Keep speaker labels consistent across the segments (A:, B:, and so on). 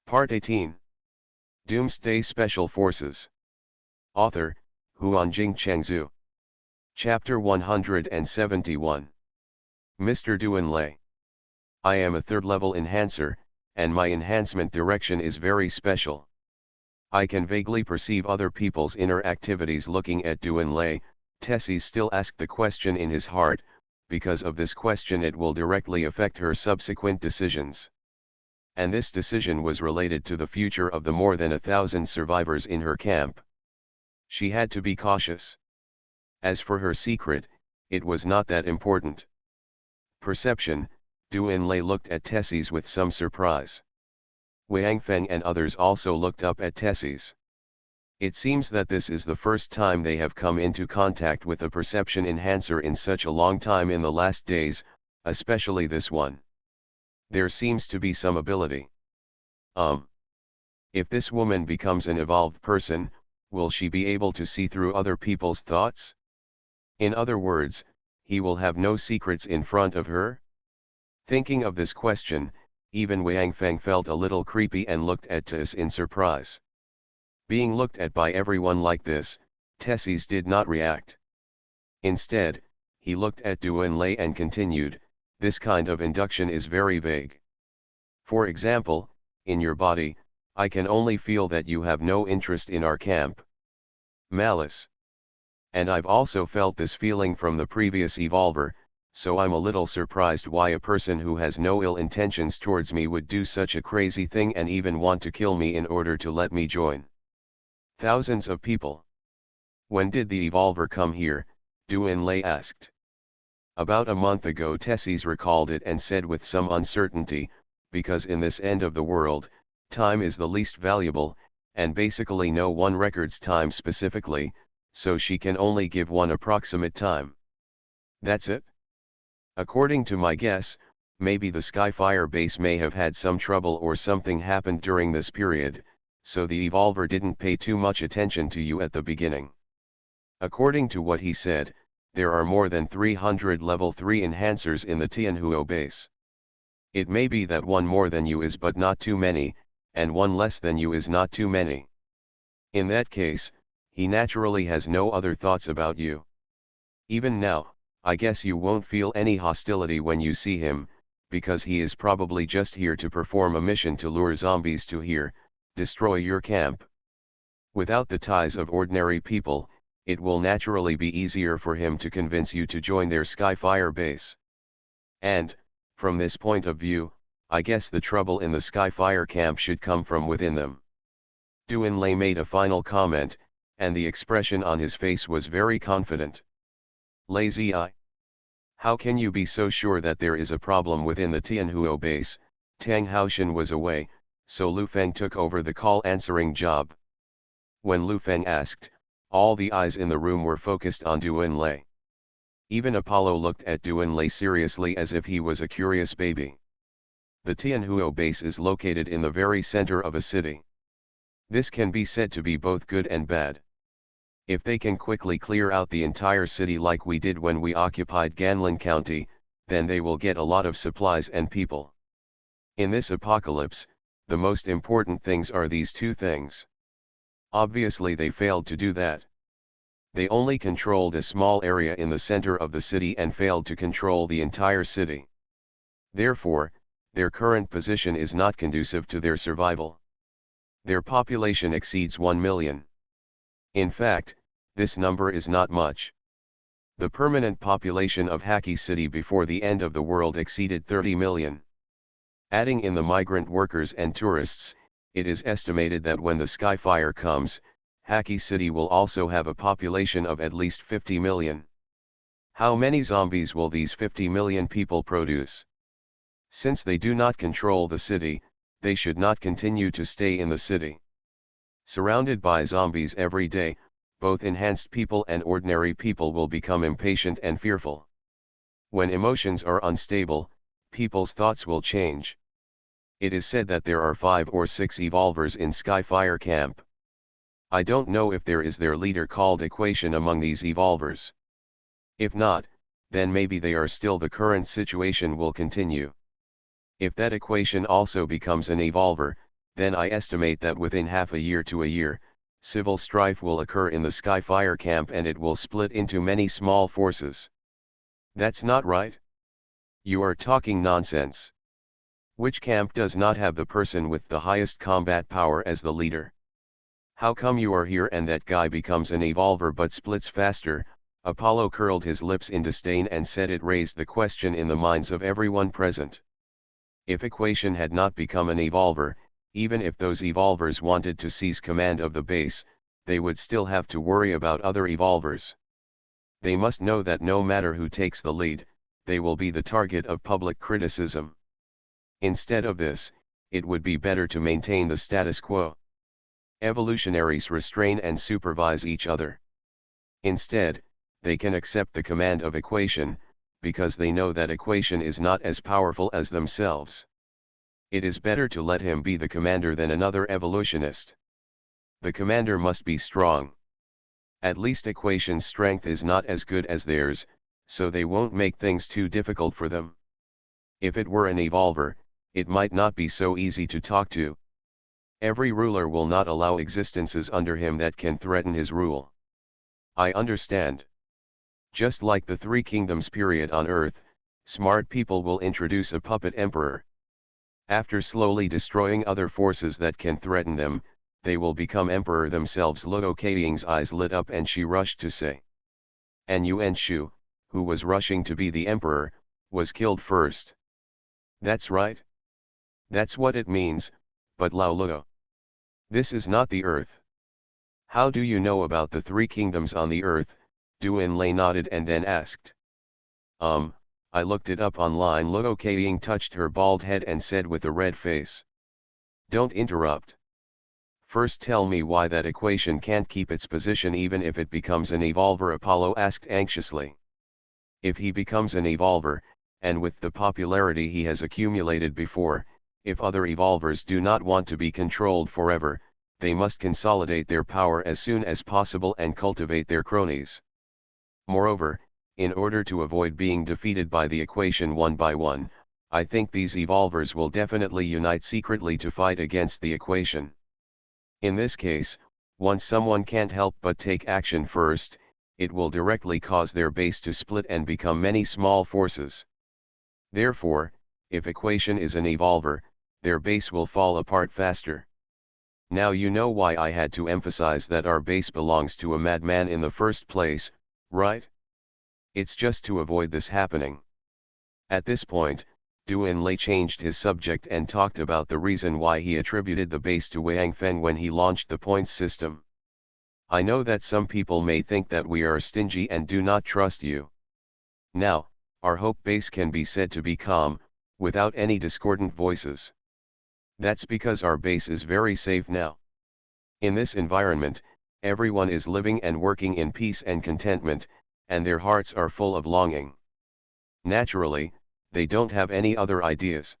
A: Part 18. Doomsday Special Forces. Author, Huanjing Chengzhu. Chapter 171. Mr. Duanlei. I am a third-level enhancer, and my enhancement direction is very special. I can vaguely perceive other people's inner activities. Looking at Duanlei, Tessie still asked the question in his heart. Because of this question it will directly affect her subsequent decisions. And this decision was related to the future of the more than 1,000 survivors in her camp. She had to be cautious. As for her secret, it was not that important. Perception, Duanlei looked at Tessie's with some surprise. Wang Feng and others also looked up at Tessie's. It seems that this is the first time they have come into contact with a perception enhancer in such a long time in the last days, especially this one. There seems to be some ability. If this woman becomes an evolved person, will she be able to see through other people's thoughts? In other words, he will have no secrets in front of her? Thinking of this question, even Wang Feng felt a little creepy and looked at Tess in surprise. Being looked at by everyone like this, Tessie's did not react. Instead, he looked at Duanlei and continued, this kind of induction is very vague. For example, in your body, I can only feel that you have no interest in our camp. Malice. And I've also felt this feeling from the previous evolver, so I'm a little surprised why a person who has no ill intentions towards me would do such a crazy thing and even want to kill me in order to let me join. Thousands of people. When did the evolver come here? Duanlei asked. About a month ago. Tessie's recalled it and said with some uncertainty, because in this end of the world, time is the least valuable, and basically no one records time specifically, so she can only give one approximate time. That's it? According to my guess, maybe the Sci-Fi base may have had some trouble or something happened during this period, so the evolver didn't pay too much attention to you at the beginning. According to what he said, there are more than 300 level 3 enhancers in the Tianhuo base. It may be that one more than you is but not too many, and one less than you is not too many. In that case, he naturally has no other thoughts about you. Even now, I guess you won't feel any hostility when you see him, because he is probably just here to perform a mission to lure zombies to here, destroy your camp. Without the ties of ordinary people, it will naturally be easier for him to convince you to join their Sci-Fi base. And, from this point of view, I guess the trouble in the Sci-Fi camp should come from within them. Duanlei made a final comment, and the expression on his face was very confident. Lazy eye. How can you be so sure that there is a problem within the Tianhuo base? Tang Haoshan was away, so Lu Feng took over the call answering job. When Lu Feng asked, all the eyes in the room were focused on Duanlei. Even Apollo looked at Duanlei seriously as if he was a curious baby. The Tianhuo base is located in the very center of a city. This can be said to be both good and bad. If they can quickly clear out the entire city like we did when we occupied Ganlin County, then they will get a lot of supplies and people. In this apocalypse, the most important things are these two things. Obviously they failed to do that. They only controlled a small area in the center of the city and failed to control the entire city. Therefore, their current position is not conducive to their survival. Their population exceeds 1 million. In fact, this number is not much. The permanent population of Haki City before the end of the world exceeded 30 million. Adding in the migrant workers and tourists, it is estimated that when the Sci-Fi comes, Haki City will also have a population of at least 50 million. How many zombies will these 50 million people produce? Since they do not control the city, they should not continue to stay in the city. Surrounded by zombies every day, both enhanced people and ordinary people will become impatient and fearful. When emotions are unstable, people's thoughts will change. It is said that there are 5 or 6 evolvers in Sci-Fi camp. I don't know if there is their leader called Equation among these evolvers. If not, then maybe they are still the current situation will continue. If that Equation also becomes an evolver, then I estimate that within half a year to a year, civil strife will occur in the Sci-Fi camp and it will split into many small forces. That's not right? You are talking nonsense. Which camp does not have the person with the highest combat power as the leader? How come you are here and that guy becomes an evolver but splits faster? Apollo curled his lips in disdain and said it raised the question in the minds of everyone present. If Equation had not become an evolver, even if those evolvers wanted to seize command of the base, they would still have to worry about other evolvers. They must know that no matter who takes the lead, they will be the target of public criticism. Instead of this, it would be better to maintain the status quo. Evolutionaries restrain and supervise each other. Instead, they can accept the command of Equation, because they know that Equation is not as powerful as themselves. It is better to let him be the commander than another evolutionist. The commander must be strong. At least Equation's strength is not as good as theirs, so they won't make things too difficult for them. If it were an evolver, it might not be so easy to talk to. Every ruler will not allow existences under him that can threaten his rule. I understand. Just like the Three Kingdoms period on Earth, smart people will introduce a puppet emperor. After slowly destroying other forces that can threaten them, they will become emperor themselves. Luo Keiying's eyes lit up and she rushed to say. And Yuan Shu, who was rushing to be the emperor, was killed first. That's right. That's what it means, but Lao Luo. This is not the Earth. How do you know about the Three Kingdoms on the Earth? Duan Lei nodded and then asked. I looked it up online. Luo Keiying touched her bald head and said with a red face. Don't interrupt. First tell me why that Equation can't keep its position even if it becomes an evolver, Apollo asked anxiously. If he becomes an evolver, and with the popularity he has accumulated before, if other evolvers do not want to be controlled forever, they must consolidate their power as soon as possible and cultivate their cronies. Moreover, in order to avoid being defeated by the Equation one by one, I think these evolvers will definitely unite secretly to fight against the Equation. In this case, once someone can't help but take action first, it will directly cause their base to split and become many small forces. Therefore, if Equation is an evolver, their base will fall apart faster. Now you know why I had to emphasize that our base belongs to a madman in the first place, right? It's just to avoid this happening. At this point, Duan Lei changed his subject and talked about the reason why he attributed the base to Wang Feng when he launched the points system. I know that some people may think that we are stingy and do not trust you. Now, our hope base can be said to be calm, without any discordant voices. That's because our base is very safe now. In this environment, everyone is living and working in peace and contentment, and their hearts are full of longing. Naturally, they don't have any other ideas.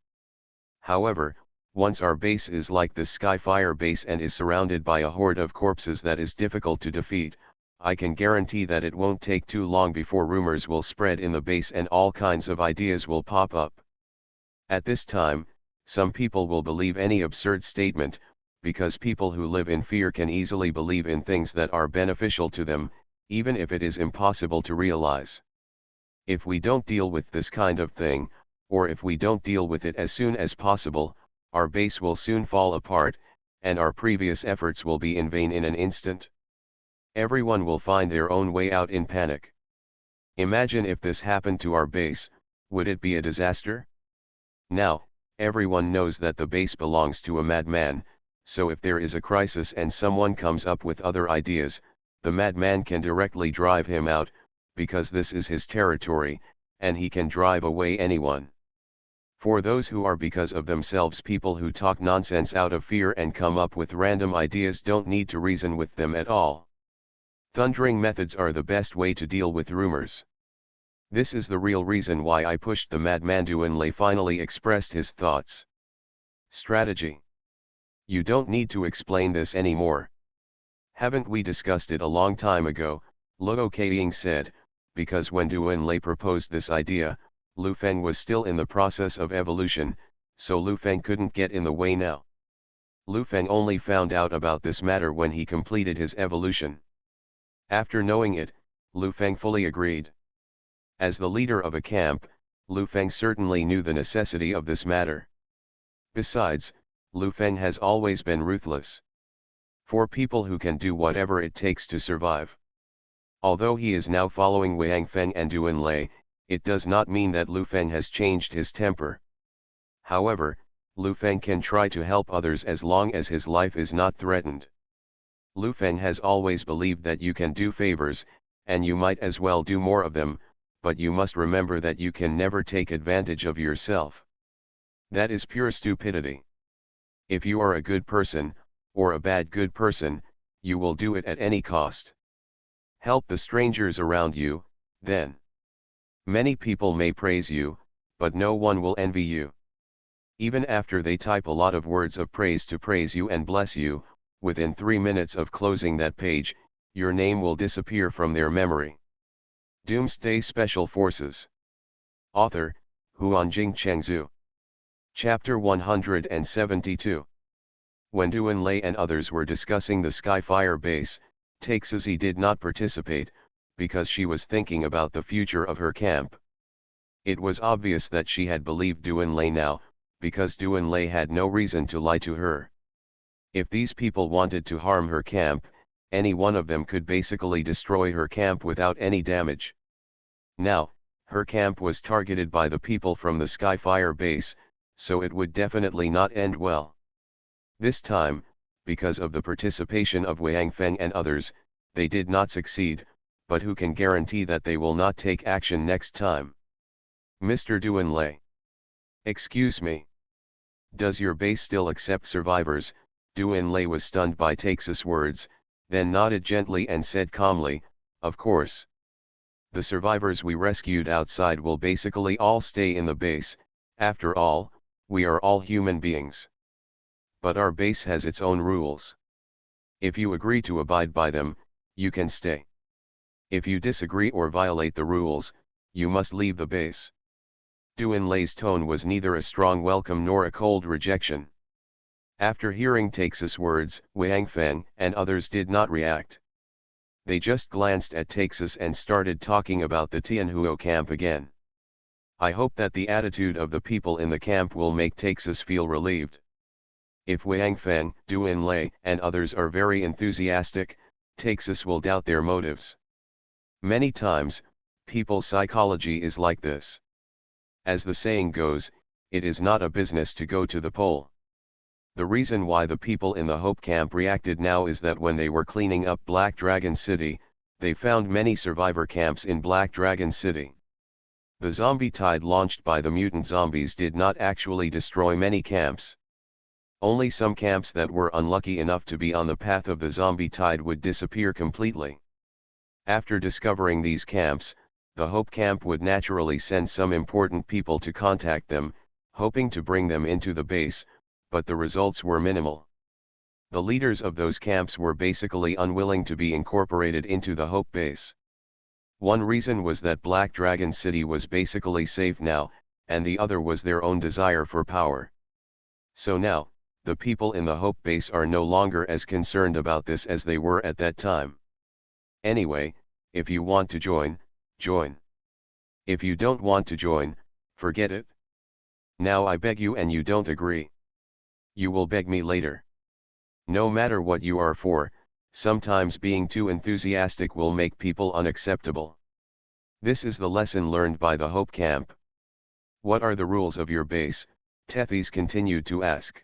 A: However, once our base is like the Skyfire base and is surrounded by a horde of corpses that is difficult to defeat, I can guarantee that it won't take too long before rumors will spread in the base and all kinds of ideas will pop up. At this time, some people will believe any absurd statement, because people who live in fear can easily believe in things that are beneficial to them, even if it is impossible to realize. If we don't deal with this kind of thing, or if we don't deal with it as soon as possible, our base will soon fall apart, and our previous efforts will be in vain in an instant. Everyone will find their own way out in panic. Imagine if this happened to our base, would it be a disaster? Now, everyone knows that the base belongs to a madman, so if there is a crisis and someone comes up with other ideas, the madman can directly drive him out, because this is his territory, and he can drive away anyone. For those who are because of themselves people who talk nonsense out of fear and come up with random ideas don't need to reason with them at all. Thundering methods are the best way to deal with rumors. This is the real reason why I pushed the madman. Duan Lei finally expressed his thoughts. Strategy. You don't need to explain this anymore. Haven't we discussed it a long time ago? Luo Keiying said, because when Duan Lei proposed this idea, Lu Feng was still in the process of evolution, so Lu Feng couldn't get in the way now. Lu Feng only found out about this matter when he completed his evolution. After knowing it, Lu Feng fully agreed. As the leader of a camp, Lu Feng certainly knew the necessity of this matter. Besides, Lu Feng has always been ruthless. For people who can do whatever it takes to survive. Although he is now following Wang Feng and Duan Lei, it does not mean that Lu Feng has changed his temper. However, Lu Feng can try to help others as long as his life is not threatened. Lu Feng has always believed that you can do favors, and you might as well do more of them, but you must remember that you can never take advantage of yourself. That is pure stupidity. If you are a good person, or a bad good person, you will do it at any cost. Help the strangers around you, then. Many people may praise you, but no one will envy you. Even after they type a lot of words of praise to praise you and bless you, within 3 minutes of closing that page, your name will disappear from their memory. Doomsday Special Forces. Author, Huanjing Chengzhu. Chapter 172. When Duan Lei and others were discussing the Sci-Fi base, Taixi did not participate, because she was thinking about the future of her camp. It was obvious that she had believed Duan Lei now, because Duan Lei had no reason to lie to her. If these people wanted to harm her camp, any one of them could basically destroy her camp without any damage. Now, her camp was targeted by the people from the Sci-Fi base, so it would definitely not end well. This time, because of the participation of Wang Feng and others, they did not succeed, but who can guarantee that they will not take action next time? Mr. Duan Lei. Excuse me. Does your base still accept survivors? Duan Lei was stunned by Taixis words, then nodded gently and said calmly, of course. The survivors we rescued outside will basically all stay in the base, after all, we are all human beings. But our base has its own rules. If you agree to abide by them, you can stay. If you disagree or violate the rules, you must leave the base. Duan Lei's tone was neither a strong welcome nor a cold rejection. After hearing Taixis words, Wang Feng and others did not react. They just glanced at Taixis and started talking about the Tianhuo camp again. I hope that the attitude of the people in the camp will make Taixis feel relieved. If Wang Feng, Duan Lei and others are very enthusiastic, Taixis will doubt their motives. Many times, people's psychology is like this. As the saying goes, it is not a business to go to the pole. The reason why the people in the Hope camp reacted now is that when they were cleaning up Black Dragon City, they found many survivor camps in Black Dragon City. The zombie tide launched by the mutant zombies did not actually destroy many camps. Only some camps that were unlucky enough to be on the path of the zombie tide would disappear completely. After discovering these camps, the Hope camp would naturally send some important people to contact them, hoping to bring them into the base, but the results were minimal. The leaders of those camps were basically unwilling to be incorporated into the Hope base. One reason was that Black Dragon City was basically safe now, and the other was their own desire for power. So now, the people in the Hope base are no longer as concerned about this as they were at that time. Anyway, if you want to join, join. If you don't want to join, forget it. Now I beg you and you don't agree. You will beg me later. No matter what you are for, sometimes being too enthusiastic will make people unacceptable. This is the lesson learned by the Hope camp. What are the rules of your base? Tethys continued to ask.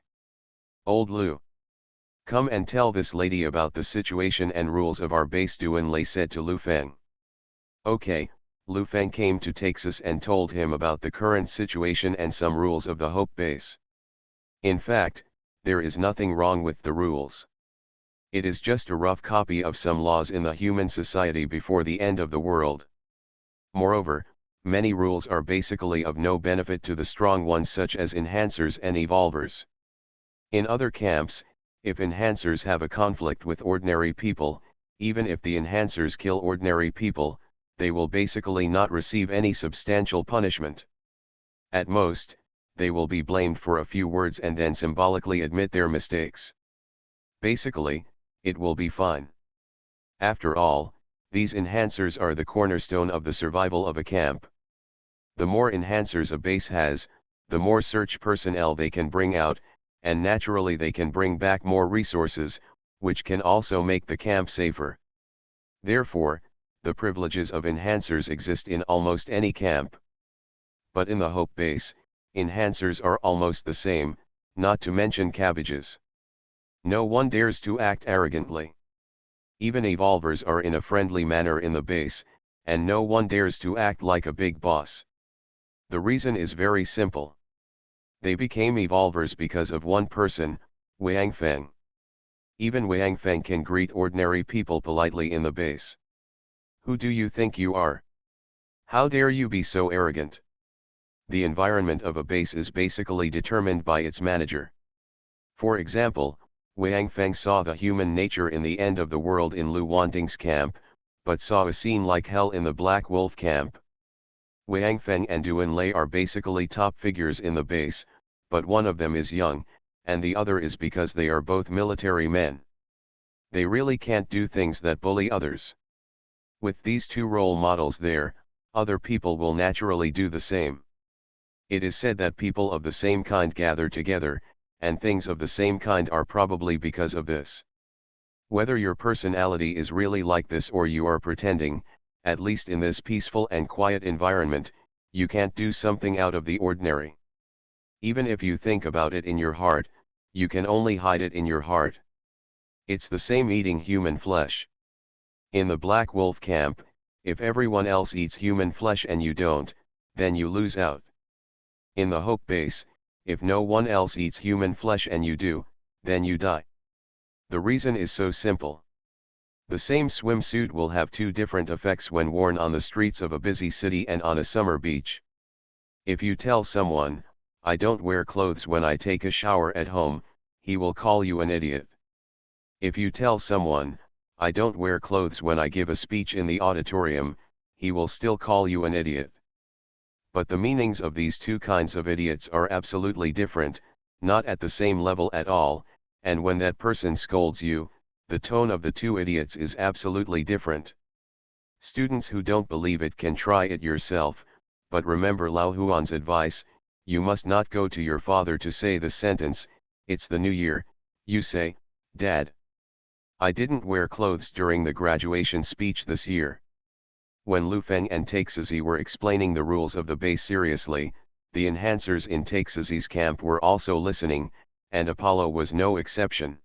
A: Old Lu. Come and tell this lady about the situation and rules of our base, Duan Lei said to Lu Feng. Okay, Lu Feng came to Taixis and told him about the current situation and some rules of the Hope base. In fact, there is nothing wrong with the rules. It is just a rough copy of some laws in the human society before the end of the world. Moreover, many rules are basically of no benefit to the strong ones, such as enhancers and evolvers. In other camps, if enhancers have a conflict with ordinary people, even if the enhancers kill ordinary people, they will basically not receive any substantial punishment. At most, they will be blamed for a few words and then symbolically admit their mistakes. Basically, it will be fine. After all, these enhancers are the cornerstone of the survival of a camp. The more enhancers a base has, the more search personnel they can bring out, and naturally they can bring back more resources, which can also make the camp safer. Therefore, the privileges of enhancers exist in almost any camp. But in the Hope base, enhancers are almost the same, not to mention cabbages. No one dares to act arrogantly. Even evolvers are in a friendly manner in the base, and no one dares to act like a big boss. The reason is very simple. They became evolvers because of one person, Wang Feng. Even Wang Feng can greet ordinary people politely in the base. Who do you think you are? How dare you be so arrogant? The environment of a base is basically determined by its manager. For example, Wang Feng saw the human nature in the end of the world in Lu Wanding's camp, but saw a scene like hell in the Black Wolf camp. Wang Feng and Duan Lei are basically top figures in the base, but one of them is young, and the other is because they are both military men. They really can't do things that bully others. With these two role models there, other people will naturally do the same. It is said that people of the same kind gather together, and things of the same kind are probably because of this. Whether your personality is really like this or you are pretending, at least in this peaceful and quiet environment, you can't do something out of the ordinary. Even if you think about it in your heart, you can only hide it in your heart. It's the same eating human flesh. In the Black Wolf camp, if everyone else eats human flesh and you don't, then you lose out. In the Hope base, if no one else eats human flesh and you do, then you die. The reason is so simple. The same swimsuit will have two different effects when worn on the streets of a busy city and on a summer beach. If you tell someone, "I don't wear clothes when I take a shower at home," he will call you an idiot. If you tell someone, "I don't wear clothes when I give a speech in the auditorium," he will still call you an idiot. But the meanings of these two kinds of idiots are absolutely different, not at the same level at all, and when that person scolds you, the tone of the two idiots is absolutely different. Students who don't believe it can try it yourself, but remember Lao Huan's advice: you must not go to your father to say the sentence, "It's the new year," you say, "Dad, I didn't wear clothes during the graduation speech this year." When Lu Feng and Taixi were explaining the rules of the base seriously, the enhancers in Taixi's camp were also listening, and Apollo was no exception.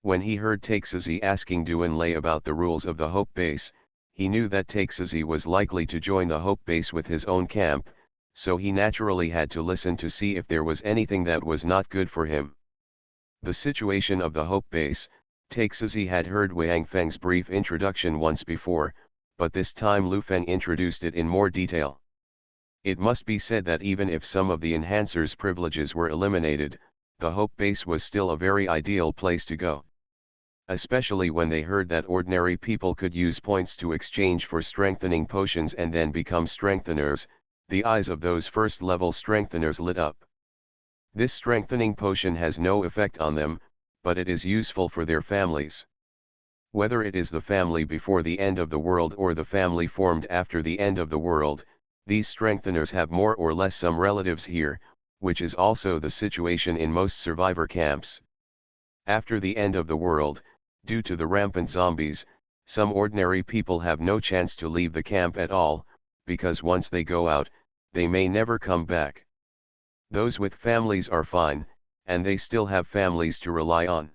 A: When he heard Taixi asking Duan Lei about the rules of the Hope base, he knew that Taixi was likely to join the Hope base with his own camp, so he naturally had to listen to see if there was anything that was not good for him. The situation of the Hope base, Taixi had heard Wang Feng's brief introduction once before, but this time Lu Feng introduced it in more detail. It must be said that even if some of the enhancers' privileges were eliminated, the Hope base was still a very ideal place to go. Especially when they heard that ordinary people could use points to exchange for strengthening potions and then become strengtheners, the eyes of those first-level strengtheners lit up. This strengthening potion has no effect on them, but it is useful for their families. Whether it is the family before the end of the world or the family formed after the end of the world, these strengtheners have more or less some relatives here, which is also the situation in most survivor camps. After the end of the world, due to the rampant zombies, some ordinary people have no chance to leave the camp at all, because once they go out, they may never come back. Those with families are fine, and they still have families to rely on.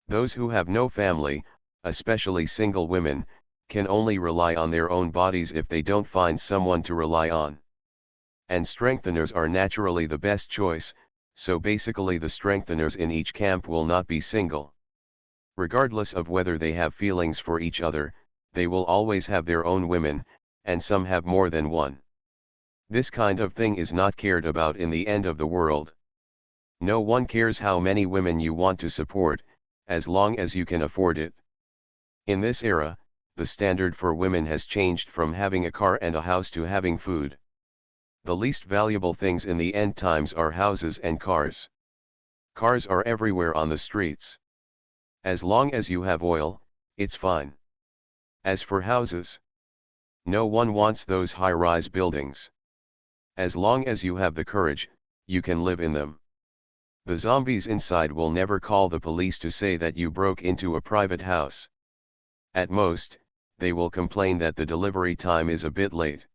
A: Those who have no family, especially single women, can only rely on their own bodies if they don't find someone to rely on. And strengtheners are naturally the best choice, so basically the strengtheners in each camp will not be single. Regardless of whether they have feelings for each other, they will always have their own women, and some have more than one. This kind of thing is not cared about in the end of the world. No one cares how many women you want to support, as long as you can afford it. In this era, the standard for women has changed from having a car and a house to having food. The least valuable things in the end times are houses and cars. Cars are everywhere on the streets. As long as you have oil, it's fine. As for houses, no one wants those high-rise buildings. As long as you have the courage, you can live in them. The zombies inside will never call the police to say that you broke into a private house. At most, they will complain that the delivery time is a bit late.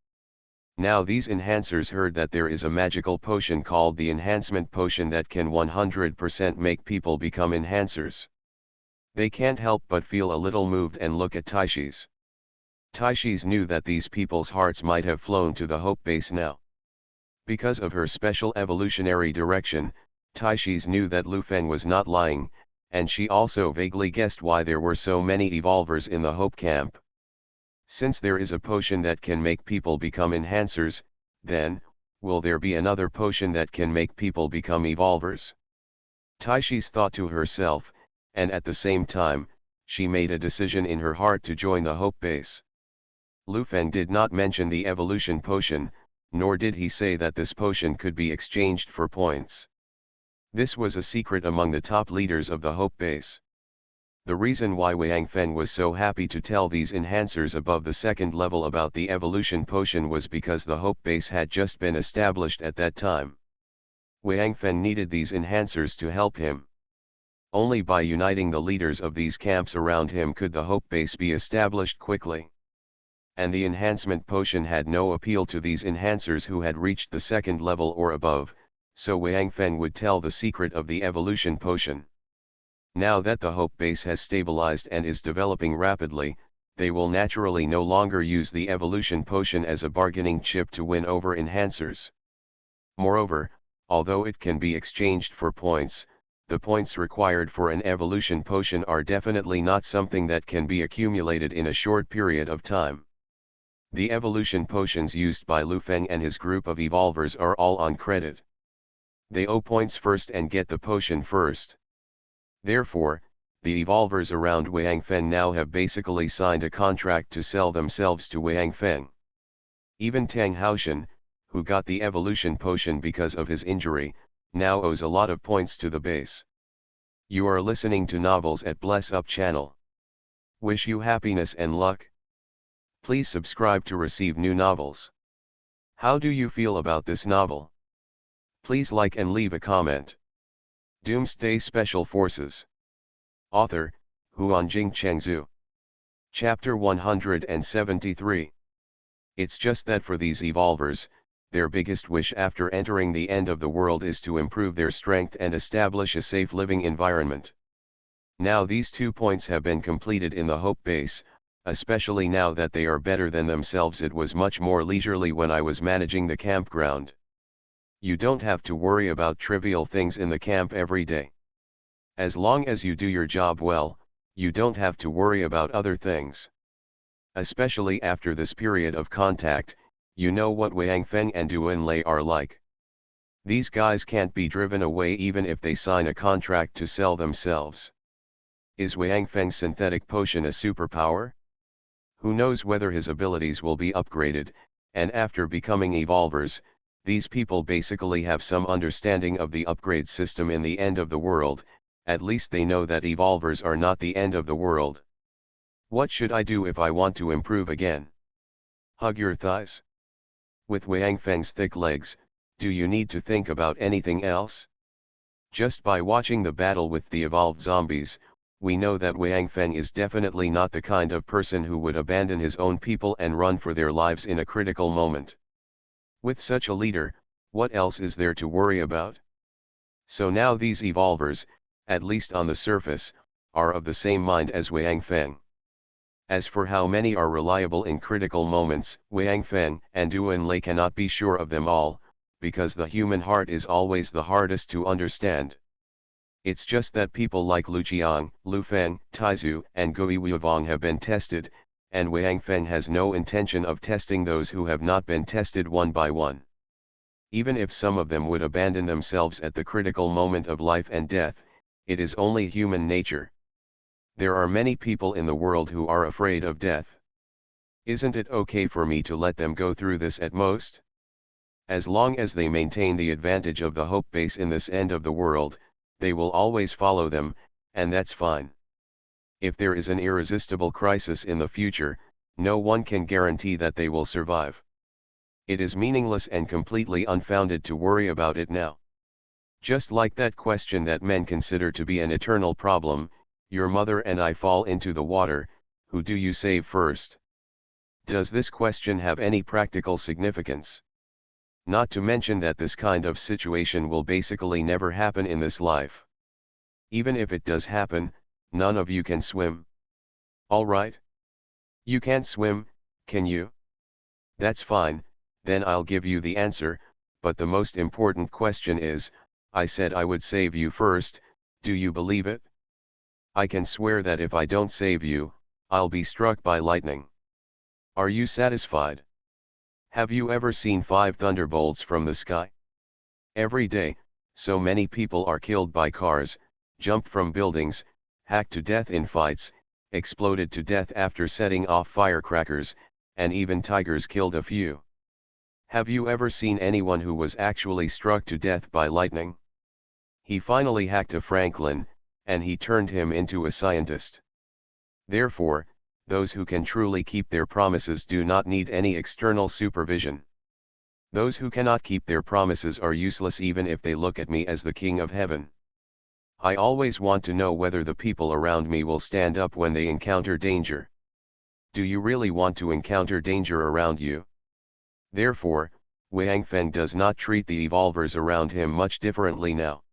A: Now these enhancers heard that there is a magical potion called the enhancement potion that can 100% make people become enhancers. They can't help but feel a little moved and look at Taishis. Taishis knew that these people's hearts might have flown to the Hope Base now. Because of her special evolutionary direction, Taishis knew that Lu Feng was not lying, and she also vaguely guessed why there were so many evolvers in the Hope Camp. Since there is a potion that can make people become enhancers, then, will there be another potion that can make people become evolvers? Taishis thought to herself, and at the same time, she made a decision in her heart to join the Hope Base. Lu Feng did not mention the evolution potion, nor did he say that this potion could be exchanged for points. This was a secret among the top leaders of the Hope Base. The reason why Wang Feng was so happy to tell these enhancers above the second level about the evolution potion was because the Hope Base had just been established at that time. Wang Feng needed these enhancers to help him. Only by uniting the leaders of these camps around him could the Hope Base be established quickly. And the enhancement potion had no appeal to these enhancers who had reached the second level or above, so Wang Feng would tell the secret of the evolution potion. Now that the Hope Base has stabilized and is developing rapidly, they will naturally no longer use the evolution potion as a bargaining chip to win over enhancers. Moreover, although it can be exchanged for points, the points required for an evolution potion are definitely not something that can be accumulated in a short period of time. The evolution potions used by Lu Feng and his group of evolvers are all on credit. They owe points first and get the potion first. Therefore, the evolvers around Wang Feng now have basically signed a contract to sell themselves to Wang Feng. Even Tang Haoshan, who got the evolution potion because of his injury, now owes a lot of points to the base. You are listening to Novels at Bless Up channel. Wish you happiness and luck. Please subscribe to receive new novels. How do you feel about this novel? Please like and leave a comment. Doomsday Special Forces. Author, Huanjing Chengzhu. Chapter 173. It's just that for these evolvers, their biggest wish after entering the end of the world is to improve their strength and establish a safe living environment. Now these 2 points have been completed in the Hope Base, especially now that they are better than themselves. It was much more leisurely when I was managing the campground. You don't have to worry about trivial things in the camp every day. As long as you do your job well, you don't have to worry about other things. Especially after this period of contact, you know what Wang Feng and Duan Lei are like. These guys can't be driven away even if they sign a contract to sell themselves. Is Wang Feng's synthetic potion a superpower? Who knows whether his abilities will be upgraded, and after becoming evolvers, these people basically have some understanding of the upgrade system in the end of the world. At least they know that evolvers are not the end of the world. What should I do if I want to improve again? Hug your thighs. With Wang Feng's thick legs, do you need to think about anything else? Just by watching the battle with the evolved zombies, we know that Wang Feng is definitely not the kind of person who would abandon his own people and run for their lives in a critical moment. With such a leader, what else is there to worry about? So now these evolvers, at least on the surface, are of the same mind as Wang Feng. As for how many are reliable in critical moments, Wang Feng and Duan Lei cannot be sure of them all, because the human heart is always the hardest to understand. It's just that people like Lu Qiang, Lu Feng, Taizu, and Gui Weivong have been tested, and Wang Feng has no intention of testing those who have not been tested one by one. Even if some of them would abandon themselves at the critical moment of life and death, it is only human nature. There are many people in the world who are afraid of death. Isn't it okay for me to let them go through this at most? As long as they maintain the advantage of the hope base in this end of the world, they will always follow them, and that's fine. If there is an irresistible crisis in the future, no one can guarantee that they will survive. It is meaningless and completely unfounded to worry about it now. Just like that question that men consider to be an eternal problem: your mother and I fall into the water, who do you save first? Does this question have any practical significance? Not to mention that this kind of situation will basically never happen in this life. Even if it does happen, none of you can swim. Alright? You can't swim, can you? That's fine, then I'll give you the answer, but the most important question is, I said I would save you first, do you believe it? I can swear that if I don't save you, I'll be struck by lightning. Are you satisfied? Have you ever seen 5 thunderbolts from the sky? Every day, so many people are killed by cars, jumped from buildings, hacked to death in fights, exploded to death after setting off firecrackers, and even tigers killed a few. Have you ever seen anyone who was actually struck to death by lightning? He finally hacked a Franklin, and he turned him into a scientist. Therefore, those who can truly keep their promises do not need any external supervision. Those who cannot keep their promises are useless even if they look at me as the King of Heaven. I always want to know whether the people around me will stand up when they encounter danger. Do you really want to encounter danger around you? Therefore, Wang Feng does not treat the evolvers around him much differently now.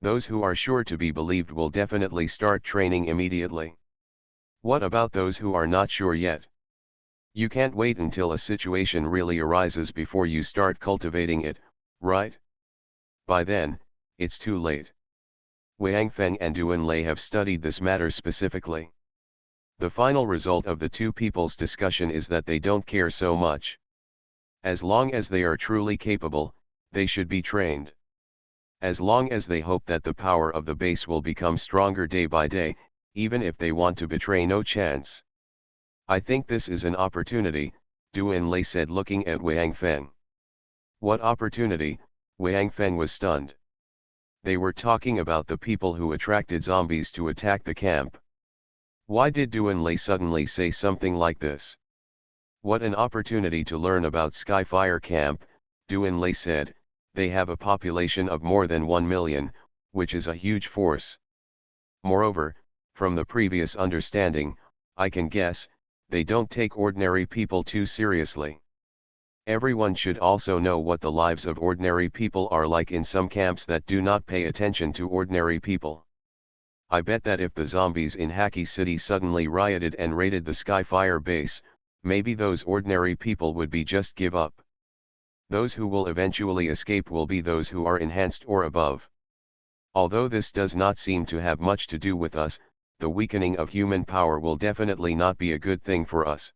A: Those who are sure to be believed will definitely start training immediately. What about those who are not sure yet? You can't wait until a situation really arises before you start cultivating it, right? By then, it's too late. Wang Feng and Duan Lei have studied this matter specifically. The final result of the two people's discussion is that they don't care so much. As long as they are truly capable, they should be trained. As long as they hope that the power of the base will become stronger day by day, even if they want to betray, no chance. I think this is an opportunity, Duan Lei said, looking at Wang Feng. What opportunity? Wang Feng was stunned. They were talking about the people who attracted zombies to attack the camp. Why did Duan Lei suddenly say something like this? What an opportunity to learn about Sci-Fi camp, Duan Lei said. They have a population of more than 1 million, which is a huge force. Moreover, from the previous understanding, I can guess, they don't take ordinary people too seriously. Everyone should also know what the lives of ordinary people are like in some camps that do not pay attention to ordinary people. I bet that if the zombies in Hacky City suddenly rioted and raided the Sky-Fire base, maybe those ordinary people would be just give up. Those who will eventually escape will be those who are enhanced or above. Although this does not seem to have much to do with us, the weakening of human power will definitely not be a good thing for us.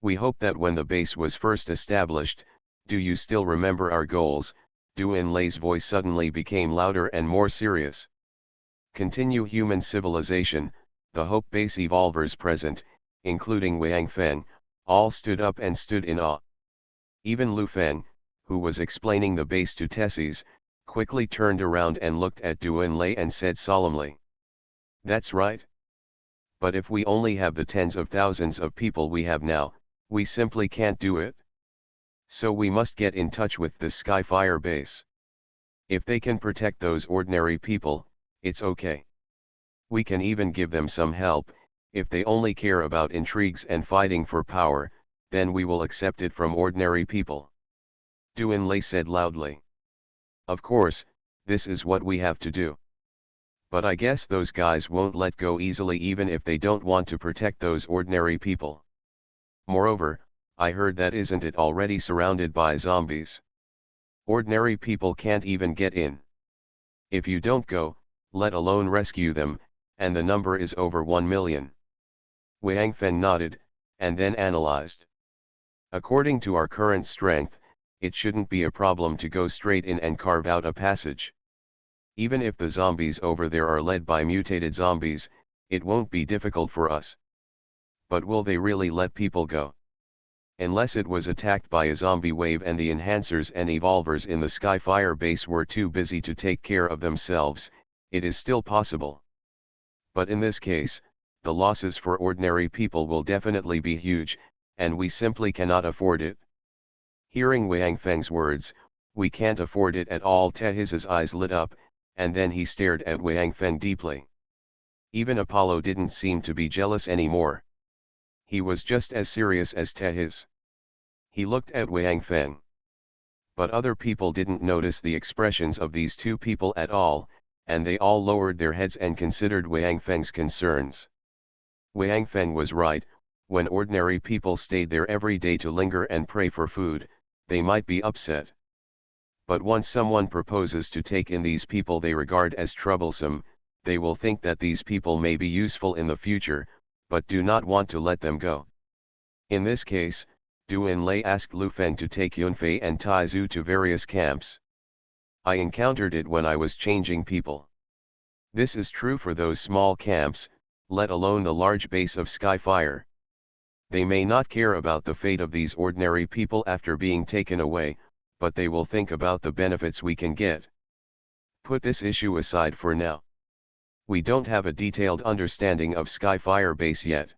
A: We hope that when the base was first established, do you still remember our goals? Duan Lei's voice suddenly became louder and more serious. Continue human civilization. The Hope Base evolvers present, including Wang Feng, all stood up and stood in awe. Even Lu Feng, who was explaining the base to Tessie, quickly turned around and looked at Duan Lei and said solemnly, "That's right. But if we only have the tens of thousands of people we have now, we simply can't do it. So we must get in touch with the Sky-Fire base. If they can protect those ordinary people, it's okay. We can even give them some help. If they only care about intrigues and fighting for power, then we will accept it from ordinary people," Duan Lei said loudly. "Of course, this is what we have to do. But I guess those guys won't let go easily even if they don't want to protect those ordinary people. Moreover, I heard that isn't it already surrounded by zombies? Ordinary people can't even get in. If you don't go, let alone rescue them, and the number is over 1 million. Wang Feng nodded, and then analyzed. According to our current strength, it shouldn't be a problem to go straight in and carve out a passage. Even if the zombies over there are led by mutated zombies, it won't be difficult for us. But will they really let people go? Unless it was attacked by a zombie wave and the enhancers and evolvers in the Sky-Fire base were too busy to take care of themselves, it is still possible. But in this case, the losses for ordinary people will definitely be huge, and we simply cannot afford it. Hearing Wang Feng's words, "We can't afford it at all," Tehiz's eyes lit up, and then he stared at Wang Feng deeply. Even Apollo didn't seem to be jealous anymore. He was just as serious as Tehiz. He looked at Wang Feng. But other people didn't notice the expressions of these two people at all, and they all lowered their heads and considered Wang Feng's concerns. Wang Feng was right. When ordinary people stayed there every day to linger and pray for food, they might be upset. But once someone proposes to take in these people they regard as troublesome, they will think that these people may be useful in the future, but do not want to let them go. In this case, Du Enlai asked Lu Feng to take Yunfei and Tai Zhu to various camps. I encountered it when I was changing people. This is true for those small camps, let alone the large base of Sky-Fire. They may not care about the fate of these ordinary people after being taken away, but they will think about the benefits we can get. Put this issue aside for now. We don't have a detailed understanding of Sky-Fire base yet.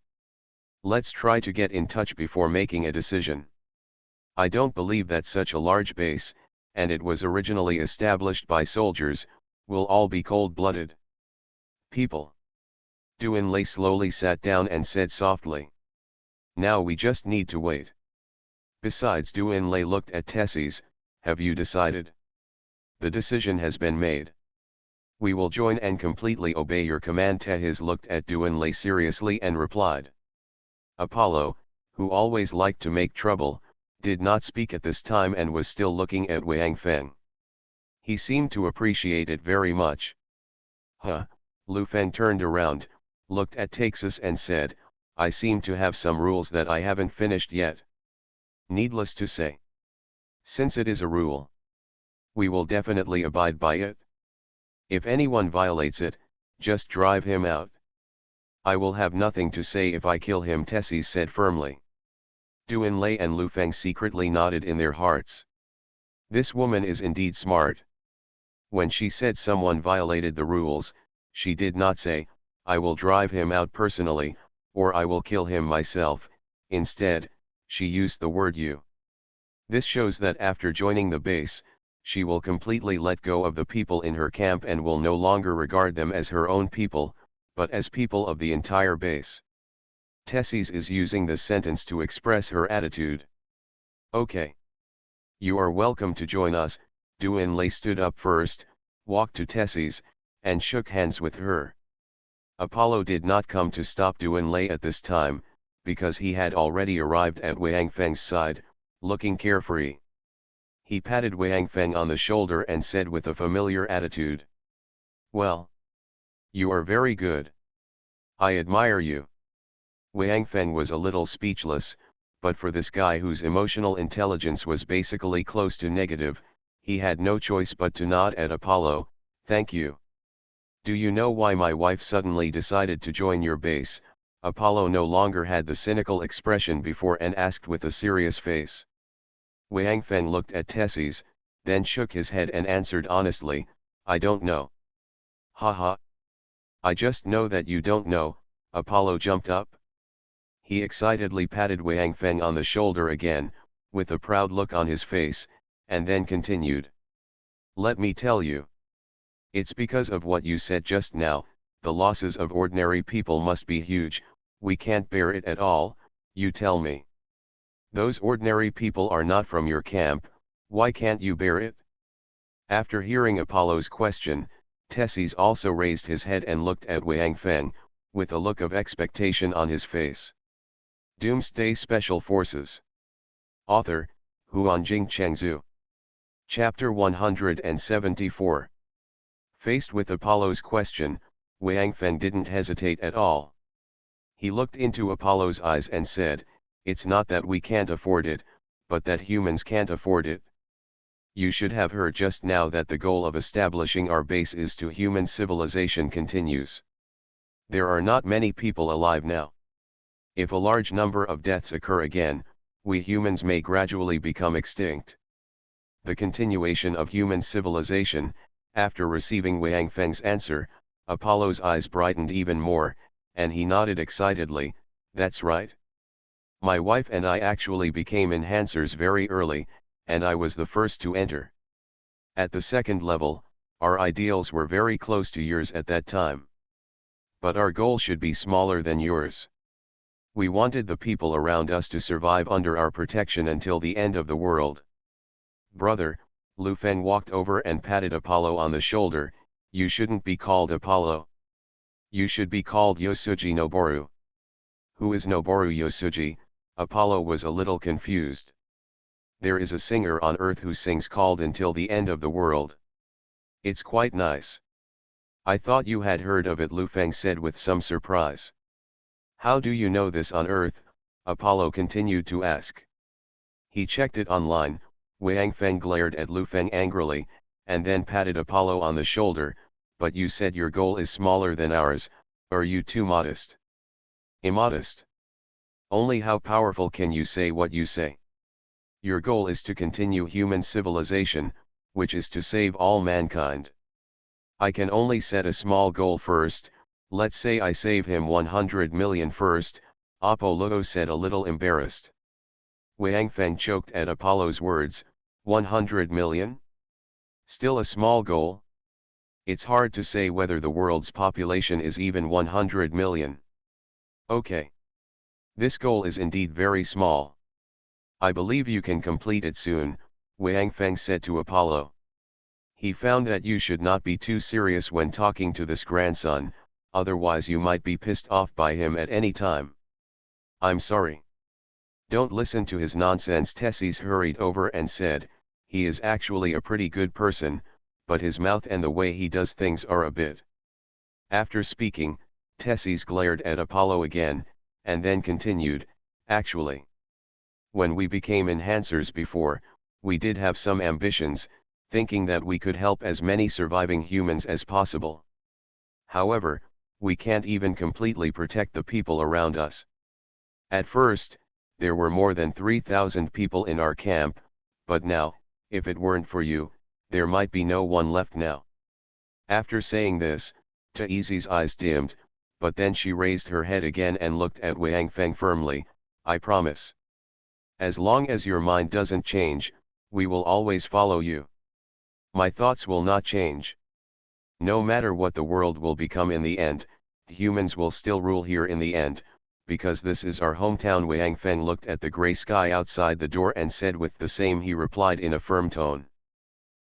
A: Let's try to get in touch before making a decision. I don't believe that such a large base, and it was originally established by soldiers, will all be cold-blooded people. Du Enlai slowly sat down and said softly. Now we just need to wait. Besides, Du Enlai looked at Tessie. Have you decided? The decision has been made. We will join and completely obey your command. Tehiz looked at Du Enlai seriously and replied. Apollo, who always liked to make trouble, did not speak at this time and was still looking at Wang Feng. He seemed to appreciate it very much. Lu Feng turned around, looked at Texas and said, I seem to have some rules that I haven't finished yet. Needless to say. Since it is a rule, we will definitely abide by it. If anyone violates it, just drive him out. I will have nothing to say if I kill him, Tessie said firmly. Du Enlai and Lu Feng secretly nodded in their hearts. This woman is indeed smart. When she said someone violated the rules, she did not say, I will drive him out personally, or I will kill him myself. Instead, she used the word you. This shows that after joining the base, she will completely let go of the people in her camp and will no longer regard them as her own people, but as people of the entire base. Tessie is using this sentence to express her attitude. Okay. You are welcome to join us. Du Enlai stood up first, walked to Tessie, and shook hands with her. Apollo did not come to stop Du Enlai at this time, because he had already arrived at Wang Feng's side, looking carefree. He patted Wang Feng on the shoulder and said with a familiar attitude. Well. You are very good. I admire you. Wang Feng was a little speechless, but for this guy whose emotional intelligence was basically close to negative, he had no choice but to nod at Apollo. Thank you. Do you know why my wife suddenly decided to join your base? Apollo no longer had the cynical expression before and asked with a serious face. Wang Feng looked at Tessie, then shook his head and answered honestly, I don't know. Haha. I just know that you don't know. Apollo jumped up. He excitedly patted Wang Feng on the shoulder again, with a proud look on his face, and then continued. Let me tell you. It's because of what you said just now, the losses of ordinary people must be huge, we can't bear it at all, you tell me. Those ordinary people are not from your camp, why can't you bear it? After hearing Apollo's question, Tessie also raised his head and looked at Wang Feng, with a look of expectation on his face. Doomsday Special Forces. Author, Huanjing Chengzhu. Chapter 174. Faced with Apollo's question, Wang Feng didn't hesitate at all. He looked into Apollo's eyes and said, it's not that we can't afford it, but that humans can't afford it. You should have heard just now that the goal of establishing our base is to human civilization continues. There are not many people alive now. If a large number of deaths occur again, we humans may gradually become extinct. The continuation of human civilization. After receiving Wang Feng's answer, Apollo's eyes brightened even more, and he nodded excitedly, "That's right. My wife and I actually became enhancers very early, and I was the first to enter. At the second level, our ideals were very close to yours at that time. But our goal should be smaller than yours. We wanted the people around us to survive under our protection until the end of the world." "Brother," Lu Feng walked over and patted Apollo on the shoulder, "you shouldn't be called Apollo. You should be called Yosuji Noboru." "Who is Noboru Yosuji?" Apollo was a little confused. "There is a singer on earth who sings called Until the End of the World. It's quite nice." "I thought you had heard of it," Lu Feng said with some surprise. "How do you know this on earth?" Apollo continued to ask. "He checked it online." Wang Feng glared at Lu Feng angrily, and then patted Apollo on the shoulder, "But you said your goal is smaller than ours, are you too modest?" "Immodest? Only how powerful can you say what you say? Your goal is to continue human civilization, which is to save all mankind. I can only set a small goal first, let's say I save him 100 million first," Apollo said a little embarrassed. Wang Feng choked at Apollo's words. 100 million? Still a small goal? It's hard to say whether the world's population is even 100 million. Okay. This goal is indeed very small. I believe you can complete it soon, Wang Feng said to Apollo. He found that you should not be too serious when talking to this grandson, otherwise you might be pissed off by him at any time. I'm sorry. Don't listen to his nonsense. Tessis hurried over and said, he is actually a pretty good person, but his mouth and the way he does things are a bit. After speaking, Tessis glared at Apollo again, and then continued, actually. When we became enhancers before, we did have some ambitions, thinking that we could help as many surviving humans as possible. However, we can't even completely protect the people around us. At first, there were more than 3,000 people in our camp, but now, if it weren't for you, there might be no one left now. After saying this, Taizi's eyes dimmed, but then she raised her head again and looked at Wang Feng firmly, I promise. As long as your mind doesn't change, we will always follow you. My thoughts will not change. No matter what the world will become in the end, humans will still rule here in the end, because this is our hometown. Wang Feng looked at the gray sky outside the door and said with the same he replied in a firm tone.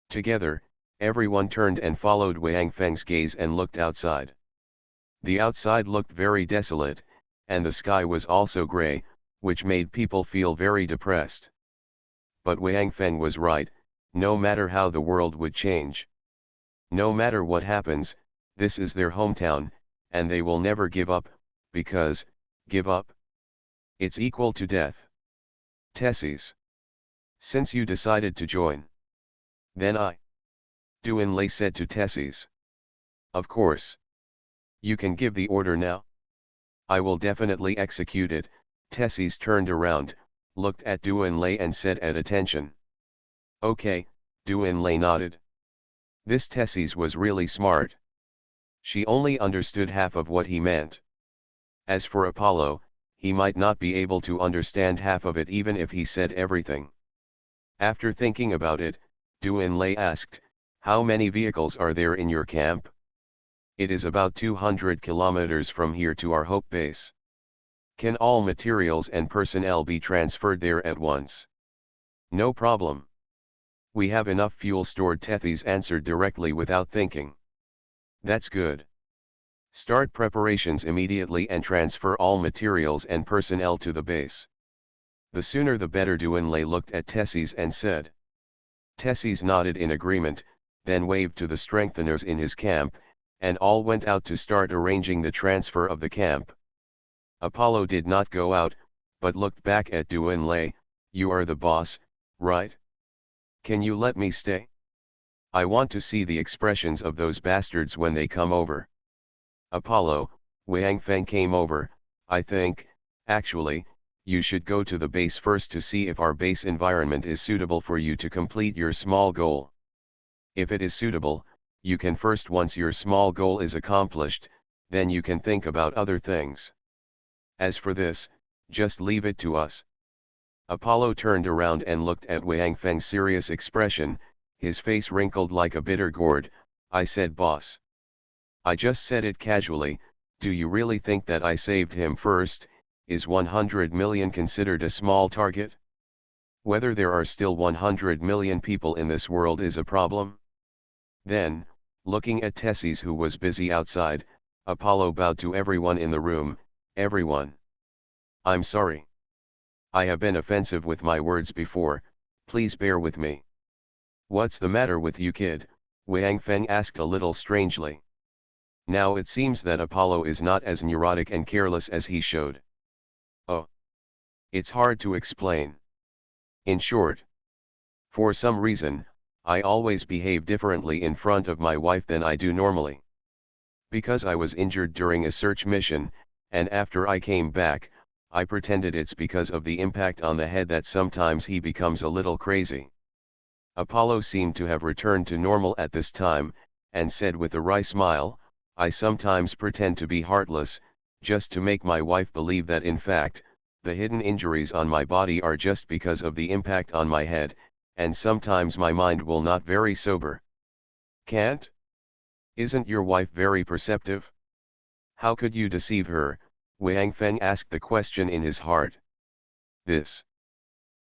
A: Together, everyone turned and followed Wang Feng's gaze and looked outside. The outside looked very desolate, and the sky was also gray, which made people feel very depressed. But Wang Feng was right, no matter how the world would change. No matter what happens, this is their hometown, and they will never give up, because, give up? It's equal to death. Tessis. Since you decided to join. Then Duan Lei said to Tessis. Of course. You can give the order now. I will definitely execute it. Tessis turned around, looked at Duan Lei and said at attention. Okay, Duan Lei nodded. This Tessis was really smart. She only understood half of what he meant. As for Apollo, he might not be able to understand half of it even if he said everything. After thinking about it, Duan Lei asked, how many vehicles are there in your camp? It is about 200 kilometers from here to our Hope base. Can all materials and personnel be transferred there at once? No problem. We have enough fuel stored. Tessis answered directly without thinking. That's good. Start preparations immediately and transfer all materials and personnel to the base. The sooner the better. Duan Lei looked at Tessis and said. Tessis nodded in agreement, then waved to the strengtheners in his camp, and all went out to start arranging the transfer of the camp. Apollo did not go out, but looked back at Duan Lei. You are the boss, right? Can you let me stay? I want to see the expressions of those bastards when they come over. Apollo, Wang Feng came over, I think, actually, you should go to the base first to see if our base environment is suitable for you to complete your small goal. If it is suitable, you can first once your small goal is accomplished, then you can think about other things. As for this, just leave it to us. Apollo turned around and looked at Wang Feng's serious expression, his face wrinkled like a bitter gourd. I said, boss. I just said it casually, do you really think that I saved him first? Is 100 million considered a small target? Whether there are still 100 million people in this world is a problem? Then, looking at Tessie who was busy outside, Apollo bowed to everyone in the room. Everyone. I'm sorry. I have been offensive with my words before, please bear with me. What's the matter with you, kid? Wang Feng asked a little strangely. Now it seems that Apollo is not as neurotic and careless as he showed. Oh. It's hard to explain. In short, for some reason, I always behave differently in front of my wife than I do normally. Because I was injured during a search mission, and after I came back, I pretended it's because of the impact on the head that sometimes he becomes a little crazy. Apollo seemed to have returned to normal at this time, and said with a wry smile, I sometimes pretend to be heartless, just to make my wife believe that in fact, the hidden injuries on my body are just because of the impact on my head, and sometimes my mind will not very sober. Can't? Isn't your wife very perceptive? How could you deceive her? Wang Feng asked the question in his heart. This.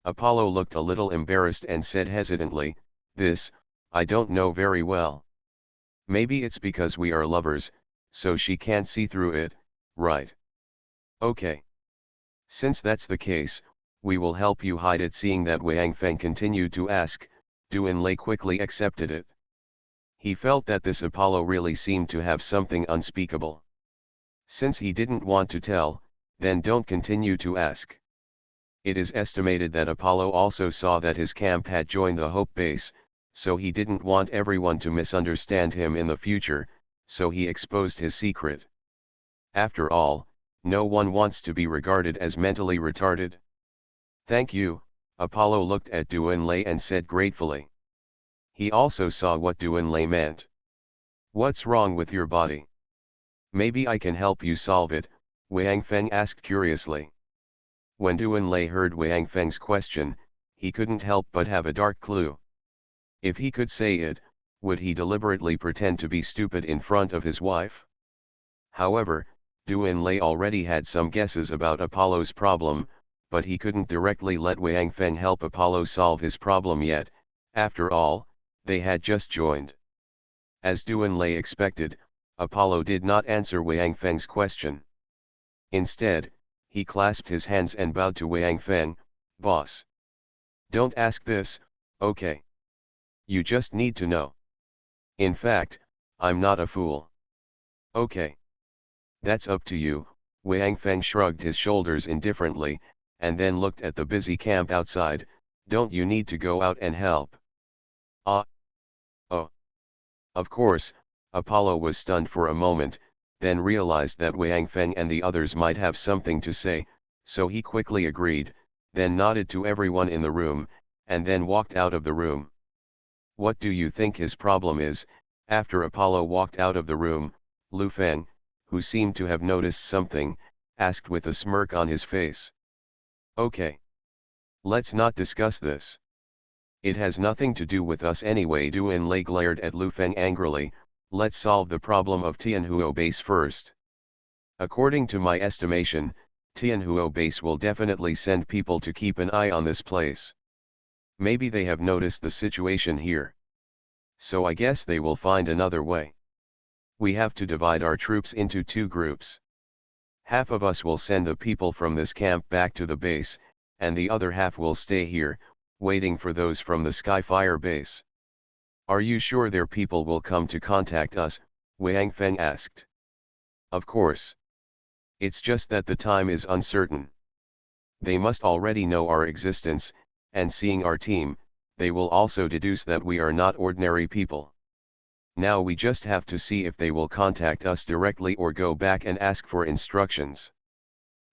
A: Apollo looked a little embarrassed and said hesitantly, this, I don't know very well. Maybe it's because we are lovers, so she can't see through it, right? Okay. Since that's the case, we will help you hide it. Seeing that Wang Feng continued to ask, Duan Lei quickly accepted it. He felt that this Apollo really seemed to have something unspeakable. Since he didn't want to tell, then don't continue to ask. It is estimated that Apollo also saw that his camp had joined the Hope base, so he didn't want everyone to misunderstand him in the future, so he exposed his secret. After all, no one wants to be regarded as mentally retarded. Thank you, Apollo looked at Duan Lei and said gratefully. He also saw what Duan Lei meant. What's wrong with your body? Maybe I can help you solve it, Wang Feng asked curiously. When Duan Lei heard Wang Feng's question, he couldn't help but have a dark clue. If he could say it, would he deliberately pretend to be stupid in front of his wife? However, Duan Lei already had some guesses about Apollo's problem, but he couldn't directly let Wang Feng help Apollo solve his problem yet. After all, they had just joined. As Duan Lei expected, Apollo did not answer Wang Feng's question. Instead, he clasped his hands and bowed to Wang Feng, boss. Don't ask this, okay? You just need to know. In fact, I'm not a fool. Okay. That's up to you, Wang Feng shrugged his shoulders indifferently, and then looked at the busy camp outside. Don't you need to go out and help? Oh. Of course, Apollo was stunned for a moment, then realized that Wang Feng and the others might have something to say, so he quickly agreed, then nodded to everyone in the room, and then walked out of the room. What do you think his problem is? After Apollo walked out of the room, Lu Feng, who seemed to have noticed something, asked with a smirk on his face. Okay. Let's not discuss this. It has nothing to do with us anyway. Duan Lei glared at Lu Feng angrily. Let's solve the problem of Tianhuo base first. According to my estimation, Tianhuo base will definitely send people to keep an eye on this place. Maybe they have noticed the situation here. So I guess they will find another way. We have to divide our troops into two groups. Half of us will send the people from this camp back to the base, and the other half will stay here, waiting for those from the Sci-Fi base. Are you sure their people will come to contact us? Wang Feng asked. Of course. It's just that the time is uncertain. They must already know our existence, and seeing our team, they will also deduce that we are not ordinary people. Now we just have to see if they will contact us directly or go back and ask for instructions.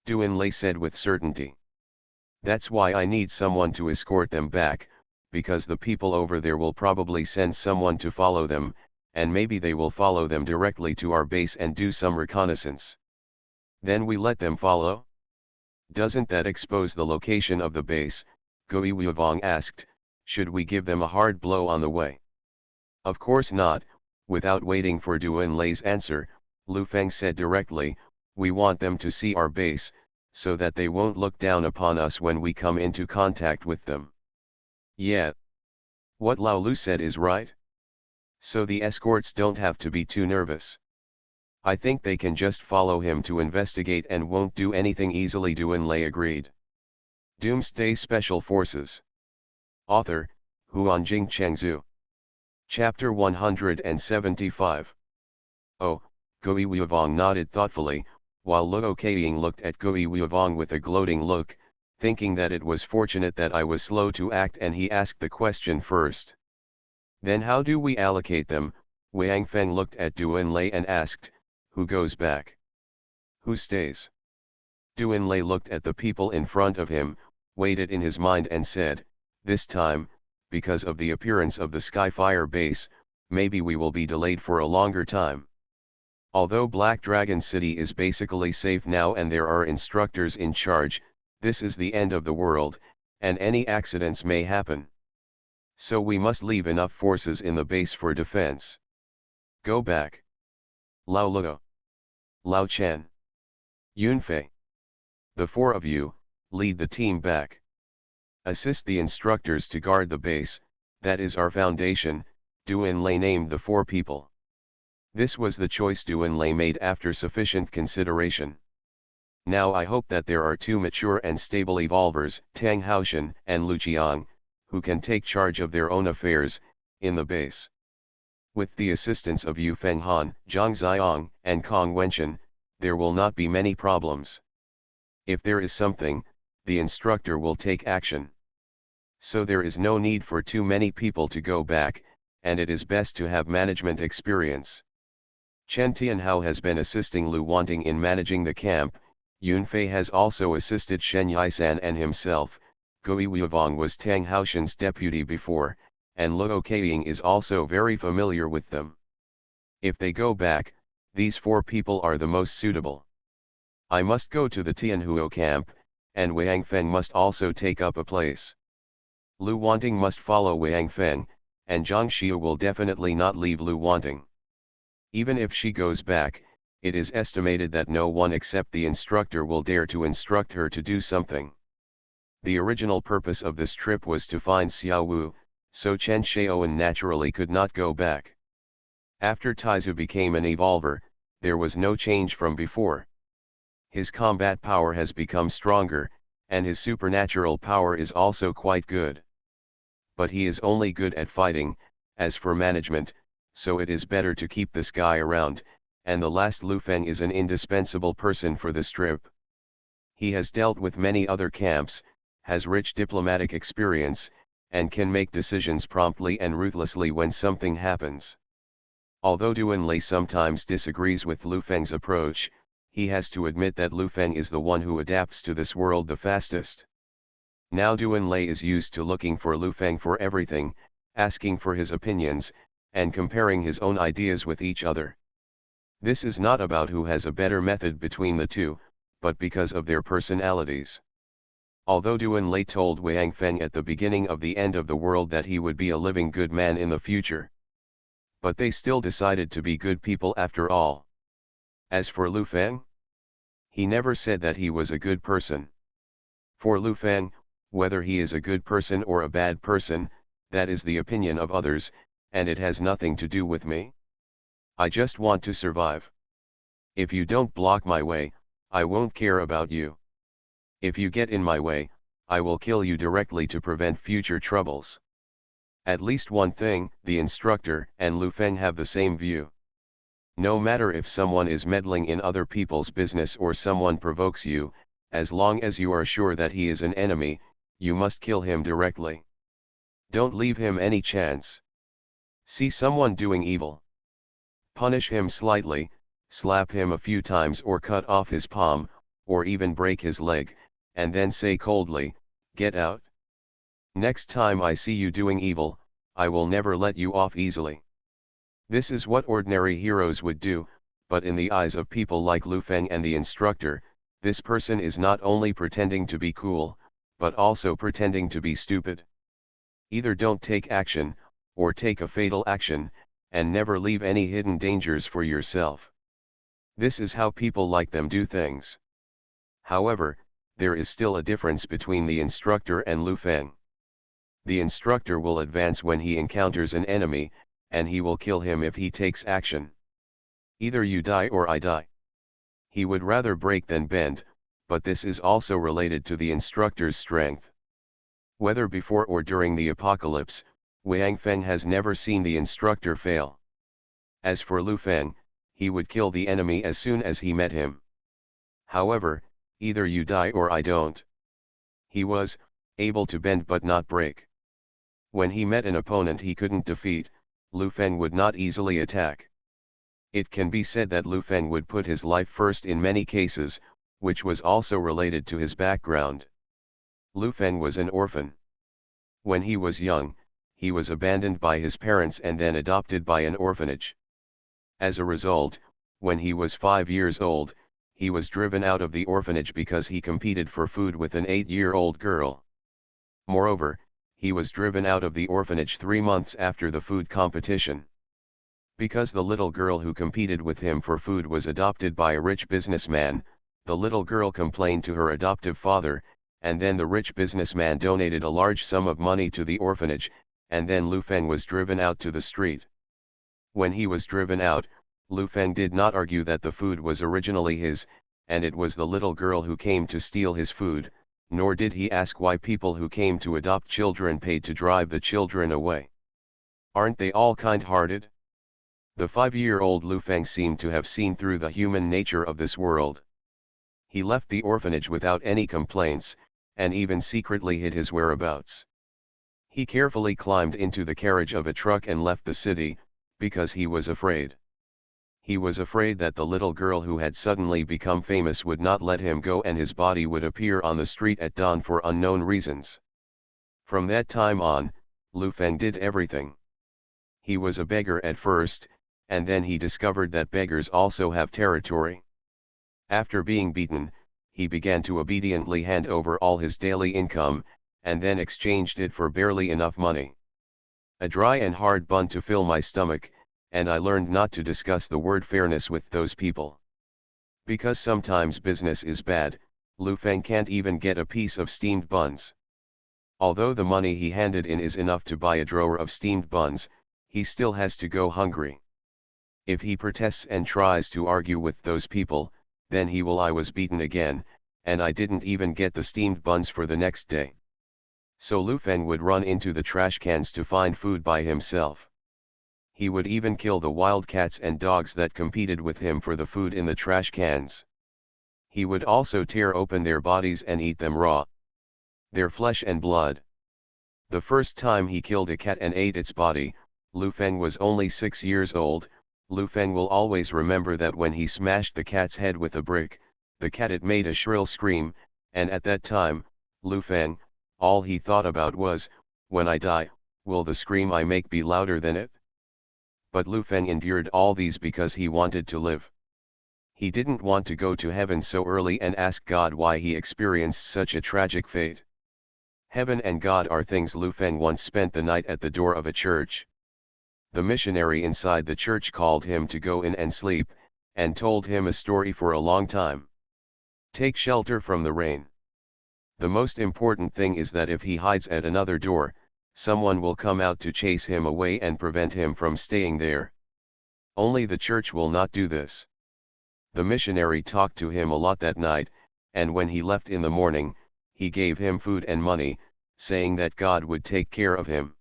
A: Duan Lei said with certainty. That's why I need someone to escort them back, because the people over there will probably send someone to follow them, and maybe they will follow them directly to our base and do some reconnaissance. Then we let them follow? Doesn't that expose the location of the base? Gui Wuovong asked. Should we give them a hard blow on the way? Of course not. Without waiting for Duan Lei's answer, Lu Feng said directly, we want them to see our base, so that they won't look down upon us when we come into contact with them. Yeah. What Lao Lu said is right. So the escorts don't have to be too nervous. I think they can just follow him to investigate and won't do anything easily. Duan Lei agreed. Doomsday Special Forces. Author, Huanjing Chengzhu. Chapter 175. Oh, Gui Wuovong nodded thoughtfully, while Luo Kaying looked at Gui Wuovong with a gloating look, thinking that it was fortunate that I was slow to act and he asked the question first. Then how do we allocate them? Wang Feng looked at Duan Lei and asked, who goes back? Who stays? Duan Lei looked at the people in front of him, weighed it in his mind and said, this time, because of the appearance of the Sky-Fire base, maybe we will be delayed for a longer time. Although Black Dragon City is basically safe now and there are instructors in charge, this is the end of the world, and any accidents may happen. So we must leave enough forces in the base for defense. Go back. Lao Luo. Lao Chen. Yunfei. The four of you, lead the team back. Assist the instructors to guard the base, that is our foundation. Duan Lei named the four people. This was the choice Duan Lei made after sufficient consideration. Now I hope that there are two mature and stable evolvers, Tang Haoshan and Lu Qiang, who can take charge of their own affairs, in the base. With the assistance of Yu Fenghan, Zhang Xiong, and Kong Wenchen, there will not be many problems. If there is something, the instructor will take action. So there is no need for too many people to go back, and it is best to have management experience. Chen Tianhao has been assisting Lu Wanting in managing the camp, Yunfei has also assisted Shen Yisan and himself, Gui Wuovong was Tang Haoshan's deputy before, and Luo Kaying is also very familiar with them. If they go back, these four people are the most suitable. I must go to the Tianhuo camp, and Wang Feng must also take up a place. Lu Wanting must follow Wang Feng, and Zhang Xiu will definitely not leave Lu Wanting. Even if she goes back, it is estimated that no one except the instructor will dare to instruct her to do something. The original purpose of this trip was to find Xiao Wu, so Chen Shaoan naturally could not go back. After Taizu became an evolver, there was no change from before. His combat power has become stronger, and his supernatural power is also quite good. But he is only good at fighting. As for management, so it is better to keep this guy around, and the last Lu Feng is an indispensable person for this trip. He has dealt with many other camps, has rich diplomatic experience, and can make decisions promptly and ruthlessly when something happens. Although Duan Lei sometimes disagrees with Lu Feng's approach, he has to admit that Lu Feng is the one who adapts to this world the fastest. Now Duan Lei is used to looking for Lu Feng for everything, asking for his opinions, and comparing his own ideas with each other. This is not about who has a better method between the two, but because of their personalities. Although Duan Lei told Wang Feng at the beginning of the end of the world that he would be a living good man in the future. But they still decided to be good people after all. As for Lu Feng, he never said that he was a good person. For Lu Feng, whether he is a good person or a bad person, that is the opinion of others, and it has nothing to do with me. I just want to survive. If you don't block my way, I won't care about you. If you get in my way, I will kill you directly to prevent future troubles. At least one thing, the instructor and Lu Feng have the same view. No matter if someone is meddling in other people's business or someone provokes you, as long as you are sure that he is an enemy, you must kill him directly. Don't leave him any chance. See someone doing evil, punish him slightly, slap him a few times or cut off his palm, or even break his leg, and then say coldly, Get out. Next time I see you doing evil, I will never let you off easily. This is what ordinary heroes would do, but in the eyes of people like Lu Feng and the instructor, this person is not only pretending to be cool, but also pretending to be stupid. Either don't take action, or take a fatal action, and never leave any hidden dangers for yourself. This is how people like them do things. However, there is still a difference between the instructor and Lu Feng. The instructor will advance when he encounters an enemy, and he will kill him if he takes action. Either you die or I die. He would rather break than bend, but this is also related to the instructor's strength. Whether before or during the apocalypse, Wang Feng has never seen the instructor fail. As for Lu Feng, he would kill the enemy as soon as he met him. However, either you die or I don't. He was able to bend but not break. When he met an opponent he couldn't defeat, Lu Feng would not easily attack. It can be said that Lu Feng would put his life first in many cases, which was also related to his background. Lu Feng was an orphan. When he was young, he was abandoned by his parents and then adopted by an orphanage. As a result, when he was 5 years old, he was driven out of the orphanage because he competed for food with an 8-year-old girl. Moreover, he was driven out of the orphanage 3 months after the food competition. Because the little girl who competed with him for food was adopted by a rich businessman, the little girl complained to her adoptive father, and then the rich businessman donated a large sum of money to the orphanage, and then Lu Feng was driven out to the street. When he was driven out, Lu Feng did not argue that the food was originally his, and it was the little girl who came to steal his food, nor did he ask why people who came to adopt children paid to drive the children away. Aren't they all kind-hearted? The 5-year-old Lu Feng seemed to have seen through the human nature of this world. He left the orphanage without any complaints, and even secretly hid his whereabouts. He carefully climbed into the carriage of a truck and left the city, because he was afraid. He was afraid that the little girl who had suddenly become famous would not let him go and his body would appear on the street at dawn for unknown reasons. From that time on, Lu Feng did everything. He was a beggar at first, and then he discovered that beggars also have territory. After being beaten, he began to obediently hand over all his daily income, and then exchanged it for barely enough money. A dry and hard bun to fill my stomach, and I learned not to discuss the word fairness with those people. Because sometimes business is bad, Lu Feng can't even get a piece of steamed buns. Although the money he handed in is enough to buy a drawer of steamed buns, he still has to go hungry. If he protests and tries to argue with those people, then he will I was beaten again, and I didn't even get the steamed buns for the next day. So Lu Feng would run into the trash cans to find food by himself. He would even kill the wild cats and dogs that competed with him for the food in the trash cans. He would also tear open their bodies and eat them raw. Their flesh and blood. The first time he killed a cat and ate its body, Lu Feng was only 6 years old. Lu Feng will always remember that when he smashed the cat's head with a brick, the cat it made a shrill scream, and at that time, Lu Feng, all he thought about was, when I die, will the scream I make be louder than it? But Lu Feng endured all these because he wanted to live. He didn't want to go to heaven so early and ask God why he experienced such a tragic fate. Heaven and God are things. Lu Feng once spent the night at the door of a church. The missionary inside the church called him to go in and sleep, and told him a story for a long time. Take shelter from the rain. The most important thing is that if he hides at another door, someone will come out to chase him away and prevent him from staying there. Only the church will not do this. The missionary talked to him a lot that night, and when he left in the morning, he gave him food and money, saying that God would take care of him.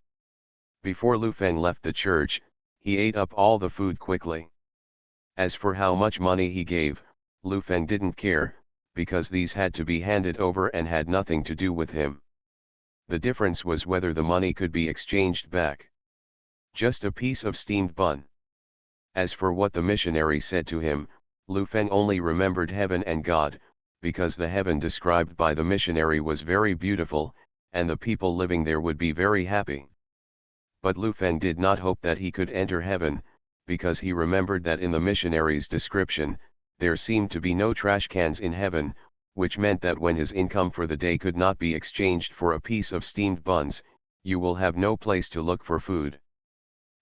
A: Before Lu Feng left the church, he ate up all the food quickly. As for how much money he gave, Lu Feng didn't care, because these had to be handed over and had nothing to do with him. The difference was whether the money could be exchanged back. Just a piece of steamed bun. As for what the missionary said to him, Lu Feng only remembered heaven and God, because the heaven described by the missionary was very beautiful, and the people living there would be very happy. But Lu Feng did not hope that he could enter heaven, because he remembered that in the missionary's description, there seemed to be no trash cans in heaven, which meant that when his income for the day could not be exchanged for a piece of steamed buns, you will have no place to look for food.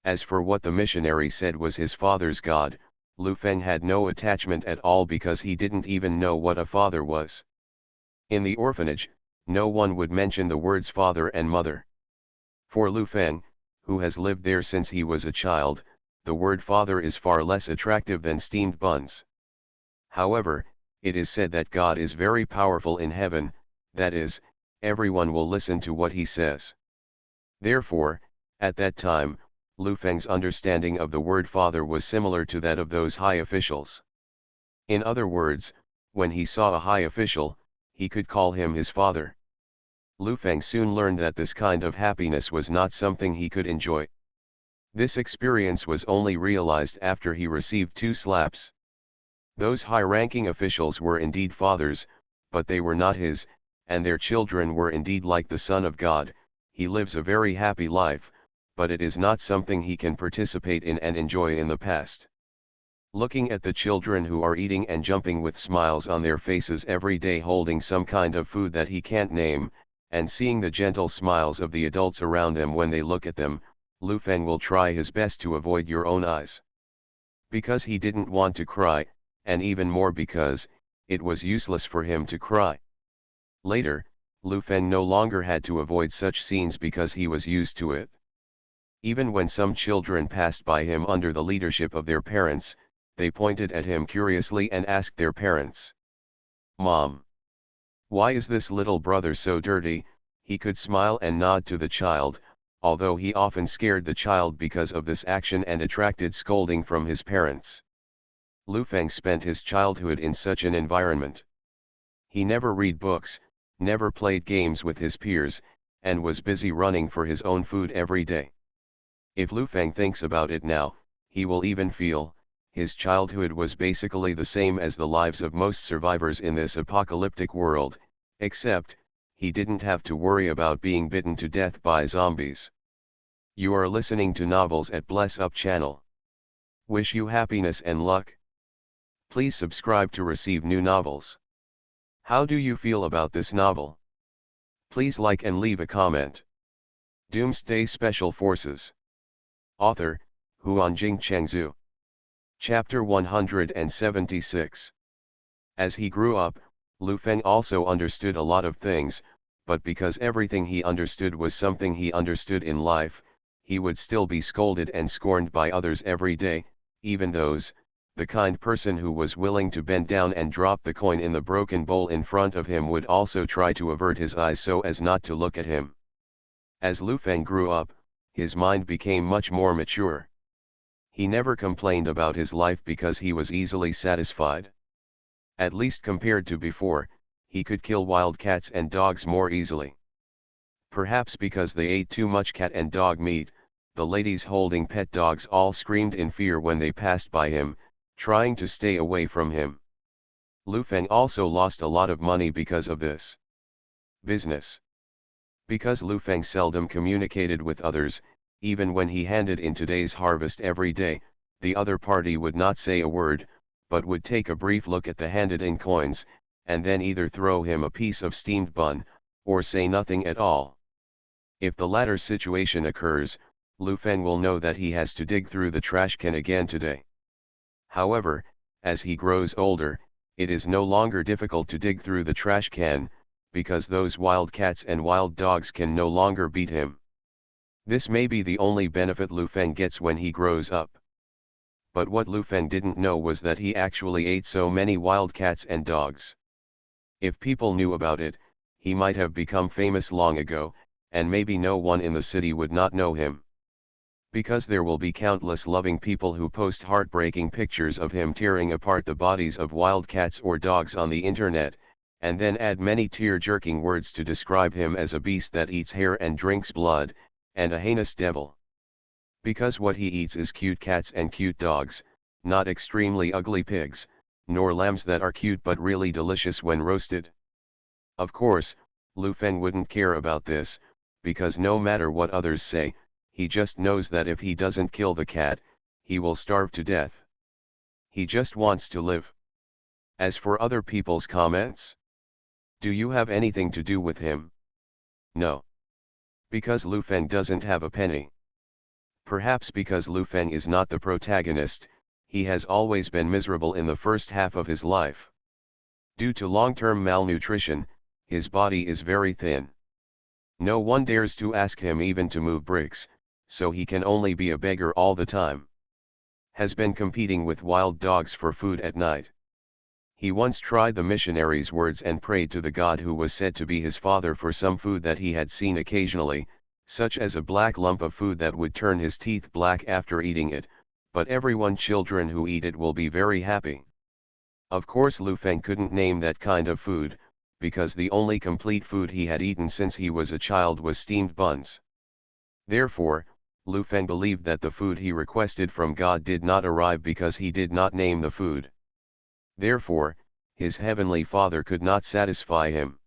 A: As for what the missionary said was his father's God, Lu Feng had no attachment at all because he didn't even know what a father was. In the orphanage, no one would mention the words father and mother. For Lu Feng, who has lived there since he was a child, the word father is far less attractive than steamed buns. However, it is said that God is very powerful in heaven, that is, everyone will listen to what he says. Therefore, at that time, Lu Feng's understanding of the word father was similar to that of those high officials. In other words, when he saw a high official, he could call him his father. Lu Feng soon learned that this kind of happiness was not something he could enjoy. This experience was only realized after he received 2 slaps. Those high-ranking officials were indeed fathers, but they were not his, and their children were indeed like the Son of God. He lives a very happy life, but it is not something he can participate in and enjoy in the past. Looking at the children who are eating and jumping with smiles on their faces every day holding some kind of food that he can't name, and seeing the gentle smiles of the adults around them when they look at them, Lu Feng will try his best to avoid your own eyes. Because he didn't want to cry, and even more because it was useless for him to cry. Later, Lu Feng no longer had to avoid such scenes because he was used to it. Even when some children passed by him under the leadership of their parents, they pointed at him curiously and asked their parents, "Mom, why is this little brother so dirty?" He could smile and nod to the child, although he often scared the child because of this action and attracted scolding from his parents. Lu Feng spent his childhood in such an environment. He never read books, never played games with his peers, and was busy running for his own food every day. If Lu Feng thinks about it now, he will even feel, his childhood was basically the same as the lives of most survivors in this apocalyptic world, except, he didn't have to worry about being bitten to death by zombies. You are listening to Novels at Bless Up channel. Wish you happiness and luck. Please subscribe to receive new novels. How do you feel about this novel? Please like and leave a comment. Doomsday Special Forces. Author, Huanjing Chengzhu. Chapter 176. As he grew up, Lu Feng also understood a lot of things, but because everything he understood was something he understood in life, he would still be scolded and scorned by others every day, even those, the kind person who was willing to bend down and drop the coin in the broken bowl in front of him would also try to avert his eyes so as not to look at him. As Lu Feng grew up, his mind became much more mature. He never complained about his life because he was easily satisfied. At least compared to before, he could kill wild cats and dogs more easily. Perhaps because they ate too much cat and dog meat, the ladies holding pet dogs all screamed in fear when they passed by him, trying to stay away from him. Lu Feng also lost a lot of money because of this. Business. Because Lu Feng seldom communicated with others, even when he handed in today's harvest every day, the other party would not say a word, but would take a brief look at the handed-in coins, and then either throw him a piece of steamed bun, or say nothing at all. If the latter situation occurs, Lu Feng will know that he has to dig through the trash can again today. However, as he grows older, it is no longer difficult to dig through the trash can, because those wild cats and wild dogs can no longer beat him. This may be the only benefit Lu Feng gets when he grows up. But what Lu Feng didn't know was that he actually ate so many wild cats and dogs. If people knew about it, he might have become famous long ago, and maybe no one in the city would not know him. Because there will be countless loving people who post heartbreaking pictures of him tearing apart the bodies of wild cats or dogs on the internet, and then add many tear-jerking words to describe him as a beast that eats hair and drinks blood, and a heinous devil. Because what he eats is cute cats and cute dogs, not extremely ugly pigs, nor lambs that are cute but really delicious when roasted. Of course, Lu Feng wouldn't care about this, because no matter what others say, he just knows that if he doesn't kill the cat, he will starve to death. He just wants to live. As for other people's comments, do you have anything to do with him? No. Because Lu Feng doesn't have a penny. Perhaps because Lu Feng is not the protagonist, he has always been miserable in the first half of his life. Due to long-term malnutrition, his body is very thin. No one dares to ask him even to move bricks, so he can only be a beggar all the time. Has been competing with wild dogs for food at night. He once tried the missionaries' words and prayed to the god who was said to be his father for some food that he had seen occasionally, such as a black lump of food that would turn his teeth black after eating it, but everyone children who eat it will be very happy. Of course Lu Feng couldn't name that kind of food, because the only complete food he had eaten since he was a child was steamed buns. Therefore, Lu Feng believed that the food he requested from God did not arrive because he did not name the food. Therefore, his heavenly father could not satisfy him.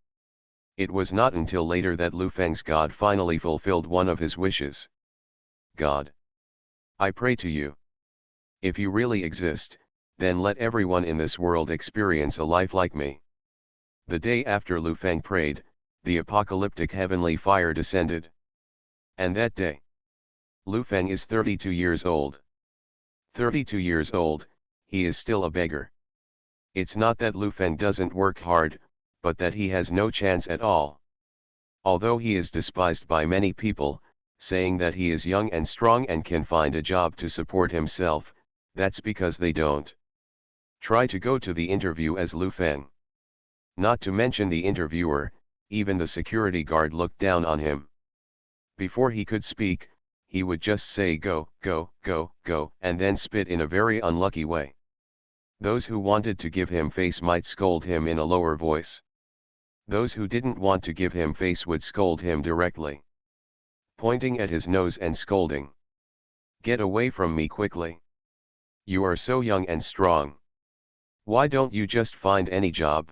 A: It was not until later that Lu Feng's God finally fulfilled one of his wishes. God, I pray to you. If you really exist, then let everyone in this world experience a life like me. The day after Lu Feng prayed, the apocalyptic heavenly fire descended. And that day, Lu Feng is 32 years old. 32 years old, he is still a beggar. It's not that Lu Feng doesn't work hard, but that he has no chance at all. Although he is despised by many people, saying that he is young and strong and can find a job to support himself, that's because they don't try to go to the interview as Lu Feng. Not to mention the interviewer, even the security guard looked down on him. Before he could speak, he would just say go, go, go, go, and then spit in a very unlucky way. Those who wanted to give him face might scold him in a lower voice. Those who didn't want to give him face would scold him directly, pointing at his nose and scolding. Get away from me quickly. You are so young and strong. Why don't you just find any job?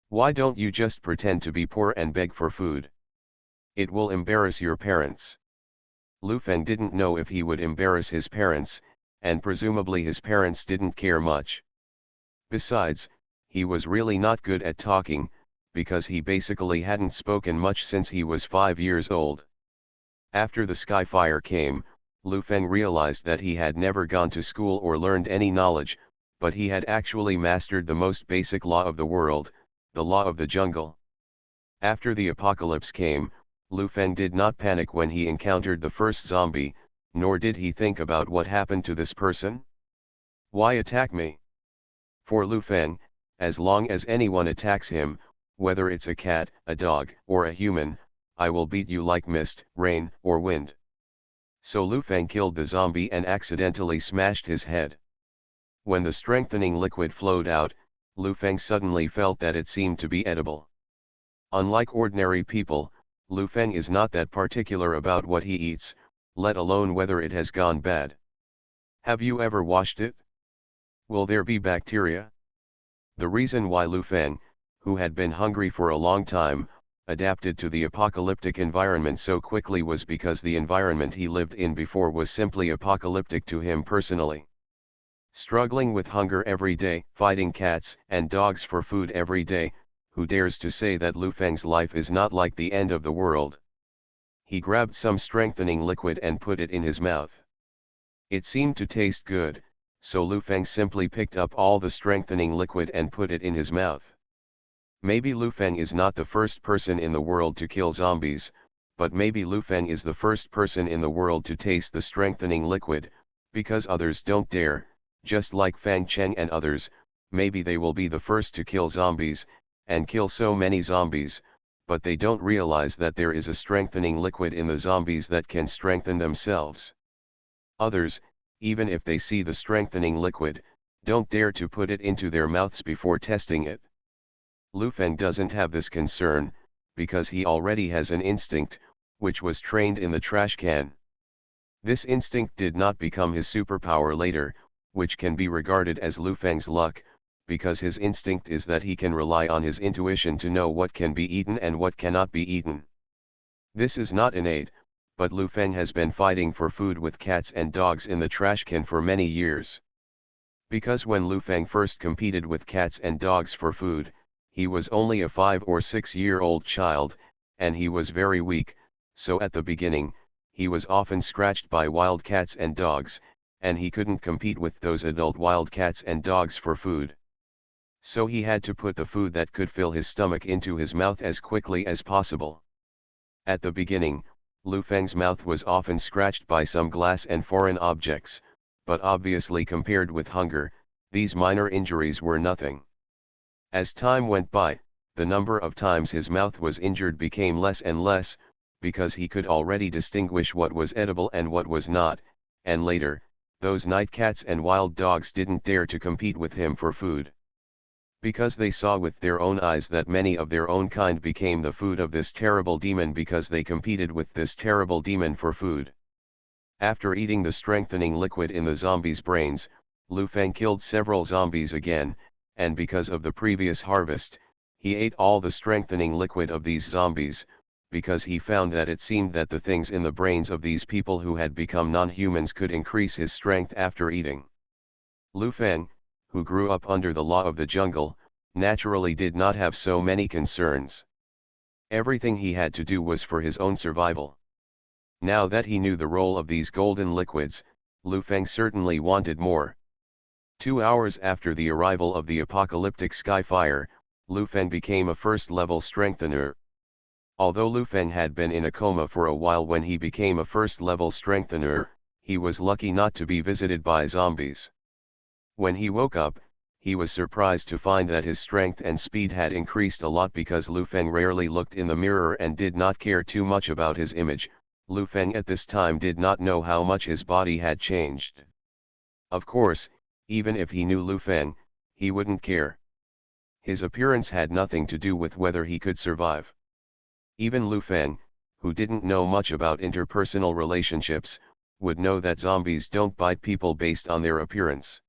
A: Why don't you just pretend to be poor and beg for food? It will embarrass your parents. Lu Feng didn't know if he would embarrass his parents, and presumably his parents didn't care much. Besides, he was really not good at talking, because he basically hadn't spoken much since he was 5 years old. After the sky fire came, Lu Feng realized that he had never gone to school or learned any knowledge, but he had actually mastered the most basic law of the world, the law of the jungle. After the apocalypse came, Lu Feng did not panic when he encountered the first zombie, nor did he think about what happened to this person. Why attack me? For Lu Feng, as long as anyone attacks him, whether it's a cat, a dog, or a human, I will beat you like mist, rain, or wind. So Lu Feng killed the zombie and accidentally smashed his head. When the strengthening liquid flowed out, Lu Feng suddenly felt that it seemed to be edible. Unlike ordinary people, Lu Feng is not that particular about what he eats, let alone whether it has gone bad. Have you ever washed it? Will there be bacteria? The reason why Lu Feng, who had been hungry for a long time, adapted to the apocalyptic environment so quickly was because the environment he lived in before was simply apocalyptic to him personally. Struggling with hunger every day, fighting cats and dogs for food every day, who dares to say that Lu Feng's life is not like the end of the world? He grabbed some strengthening liquid and put it in his mouth. It seemed to taste good, so Lu Feng simply picked up all the strengthening liquid and put it in his mouth. Maybe Lu Feng is not the first person in the world to kill zombies, but maybe Lu Feng is the first person in the world to taste the strengthening liquid, because others don't dare. Just like Fang Cheng and others, maybe they will be the first to kill zombies, and kill so many zombies, but they don't realize that there is a strengthening liquid in the zombies that can strengthen themselves. Others, even if they see the strengthening liquid, don't dare to put it into their mouths before testing it. Lu Feng doesn't have this concern, because he already has an instinct, which was trained in the trash can. This instinct did not become his superpower later, which can be regarded as Lu Feng's luck, because his instinct is that he can rely on his intuition to know what can be eaten and what cannot be eaten. This is not innate, but Lu Feng has been fighting for food with cats and dogs in the trash can for many years. Because when Lu Feng first competed with cats and dogs for food, he was only a 5 or 6-year-old child, and he was very weak, so at the beginning, he was often scratched by wild cats and dogs, and he couldn't compete with those adult wild cats and dogs for food. So he had to put the food that could fill his stomach into his mouth as quickly as possible. At the beginning, Lu Feng's mouth was often scratched by some glass and foreign objects, but obviously compared with hunger, these minor injuries were nothing. As time went by, the number of times his mouth was injured became less and less, because he could already distinguish what was edible and what was not, and later, those night cats and wild dogs didn't dare to compete with him for food. Because they saw with their own eyes that many of their own kind became the food of this terrible demon because they competed with this terrible demon for food. After eating the strengthening liquid in the zombies' brains, Lu Feng killed several zombies again, and because of the previous harvest, he ate all the strengthening liquid of these zombies, because he found that it seemed that the things in the brains of these people who had become non-humans could increase his strength after eating. Lu Feng, who grew up under the law of the jungle, naturally did not have so many concerns. Everything he had to do was for his own survival. Now that he knew the role of these golden liquids, Lu Feng certainly wanted more. 2 hours after the arrival of the apocalyptic sky fire, Lu Feng became a first-level strengthener. Although Lu Feng had been in a coma for a while when he became a first-level strengthener, he was lucky not to be visited by zombies. When he woke up, he was surprised to find that his strength and speed had increased a lot because Lu Feng rarely looked in the mirror and did not care too much about his image. Lu Feng at this time did not know how much his body had changed. Of course, even if he knew Lu Feng, he wouldn't care. His appearance had nothing to do with whether he could survive. Even Lu Feng, who didn't know much about interpersonal relationships, would know that zombies don't bite people based on their appearance.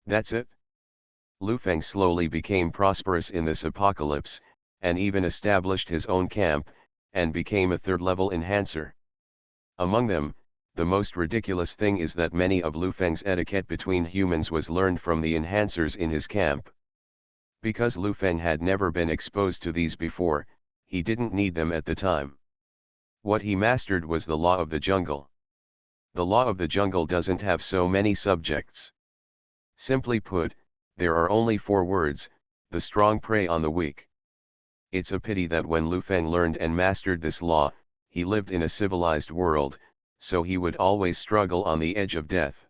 A: That's it. Lu Feng slowly became prosperous in this apocalypse, and even established his own camp, and became a third-level enhancer. Among them, the most ridiculous thing is that many of Lu Feng's etiquette between humans was learned from the enhancers in his camp. Because Lu Feng had never been exposed to these before, he didn't need them at the time. What he mastered was the law of the jungle. The law of the jungle doesn't have so many subjects. Simply put, there are only 4 words: the strong prey on the weak. It's a pity that when Lu Feng learned and mastered this law, he lived in a civilized world, so he would always struggle on the edge of death.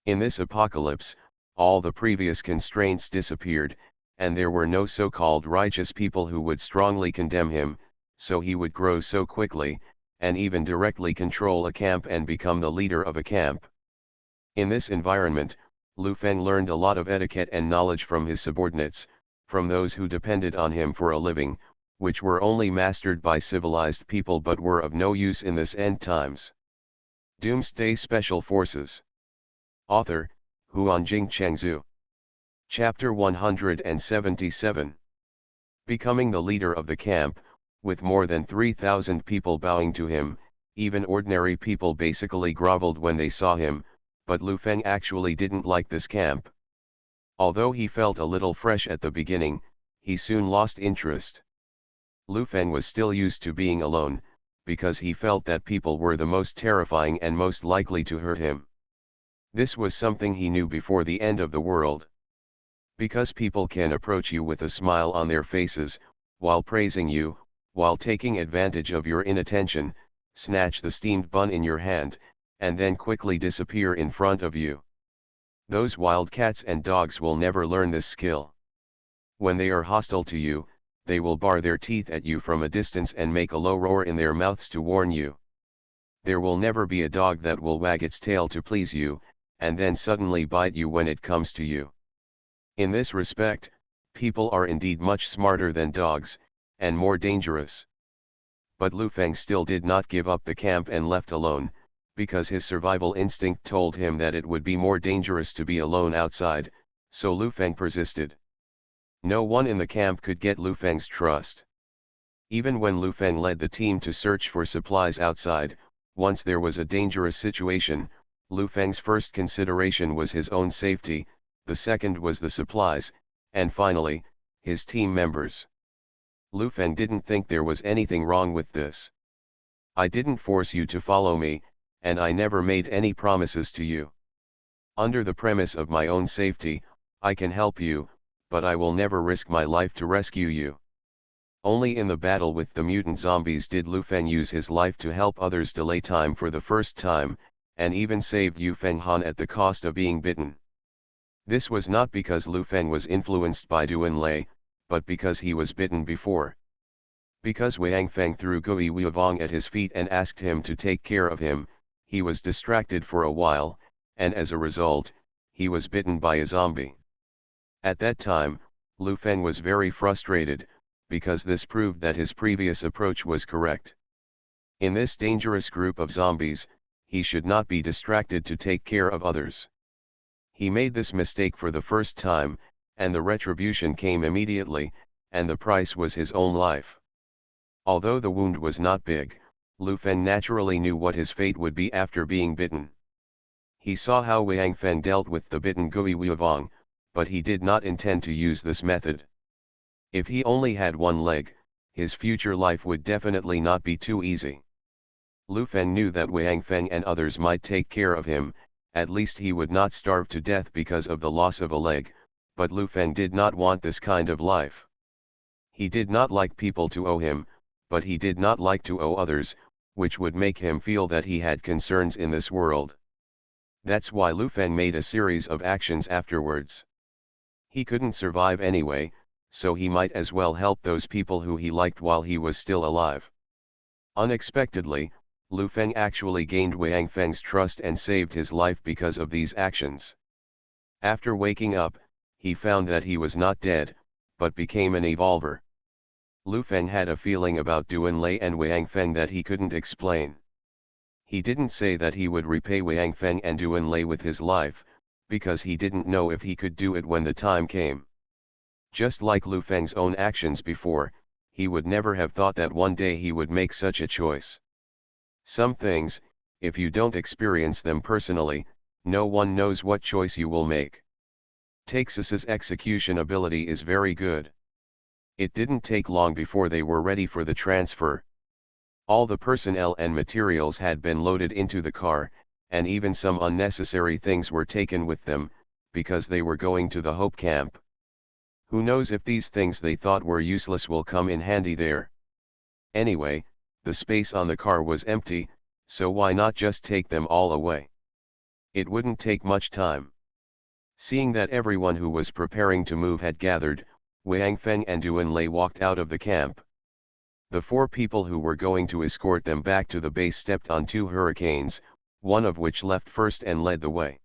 A: In this apocalypse, all the previous constraints disappeared, and there were no so-called righteous people who would strongly condemn him, so he would grow so quickly, and even directly control a camp and become the leader of a camp. In this environment, Lu Feng learned a lot of etiquette and knowledge from his subordinates, from those who depended on him for a living, which were only mastered by civilized people but were of no use in this end times. Doomsday Special Forces. Author, Huanjing Chengzhu. Chapter 177. Becoming the leader of the camp, with more than 3,000 people bowing to him, even ordinary people basically groveled when they saw him, but Lu Feng actually didn't like this camp. Although he felt a little fresh at the beginning, he soon lost interest. Lu Feng was still used to being alone, because he felt that people were the most terrifying and most likely to hurt him. This was something he knew before the end of the world. Because people can approach you with a smile on their faces, while praising you, while taking advantage of your inattention, snatch the steamed bun in your hand, and then quickly disappear in front of you. Those wild cats and dogs will never learn this skill. When they are hostile to you, they will bar their teeth at you from a distance and make a low roar in their mouths to warn you. There will never be a dog that will wag its tail to please you, and then suddenly bite you when it comes to you. In this respect, people are indeed much smarter than dogs, and more dangerous. But Lu Feng still did not give up the camp and left alone, because his survival instinct told him that it would be more dangerous to be alone outside, So Lu Feng persisted. No one in the camp could get Lu Feng's trust. Even when Lu Feng led the team to search for supplies outside, once there was a dangerous situation, Lu Feng's first consideration was his own safety, the second was the supplies, and finally, his team members. Lu Feng didn't think there was anything wrong with this. I didn't force you to follow me, and I never made any promises to you. Under the premise of my own safety, I can help you, but I will never risk my life to rescue you. Only in the battle with the mutant zombies did Lu Feng use his life to help others delay time for the first time, and even saved Yu Fenghan at the cost of being bitten. This was not because Lu Feng was influenced by Duanlei, but because he was bitten before. Because Wang Feng threw Gui Weavong at his feet and asked him to take care of him, he was distracted for a while, and as a result, he was bitten by a zombie. At that time, Lu Feng was very frustrated, because this proved that his previous approach was correct. In this dangerous group of zombies, he should not be distracted to take care of others. He made this mistake for the first time, and the retribution came immediately, and the price was his own life. Although the wound was not big, Lu Feng naturally knew what his fate would be after being bitten. He saw how Wang Feng dealt with the bitten Gui Weavong, but he did not intend to use this method. If he only had one leg, his future life would definitely not be too easy. Lu Feng knew that Wang Feng and others might take care of him, at least he would not starve to death because of the loss of a leg, but Lu Feng did not want this kind of life. He did not like people to owe him, but he did not like to owe others, which would make him feel that he had concerns in this world. That's why Lu Feng made a series of actions afterwards. He couldn't survive anyway, so he might as well help those people who he liked while he was still alive. Unexpectedly, Lu Feng actually gained Wang Feng's trust and saved his life because of these actions. After waking up, he found that he was not dead, but became an evolver. Lu Feng had a feeling about Duanlei and Wang Feng that he couldn't explain. He didn't say that he would repay Wang Feng and Duanlei with his life, because he didn't know if he could do it when the time came. Just like Lu Feng's own actions before, he would never have thought that one day he would make such a choice. Some things, if you don't experience them personally, no one knows what choice you will make. Texas's execution ability is very good. It didn't take long before they were ready for the transfer. All the personnel and materials had been loaded into the car, and even some unnecessary things were taken with them, because they were going to the Hope Camp. Who knows if these things they thought were useless will come in handy there. Anyway, the space on the car was empty, so why not just take them all away? It wouldn't take much time. Seeing that everyone who was preparing to move had gathered, Wang Feng and Duanlei walked out of the camp. The 4 people who were going to escort them back to the base stepped on 2 hurricanes, one of which left first and led the way.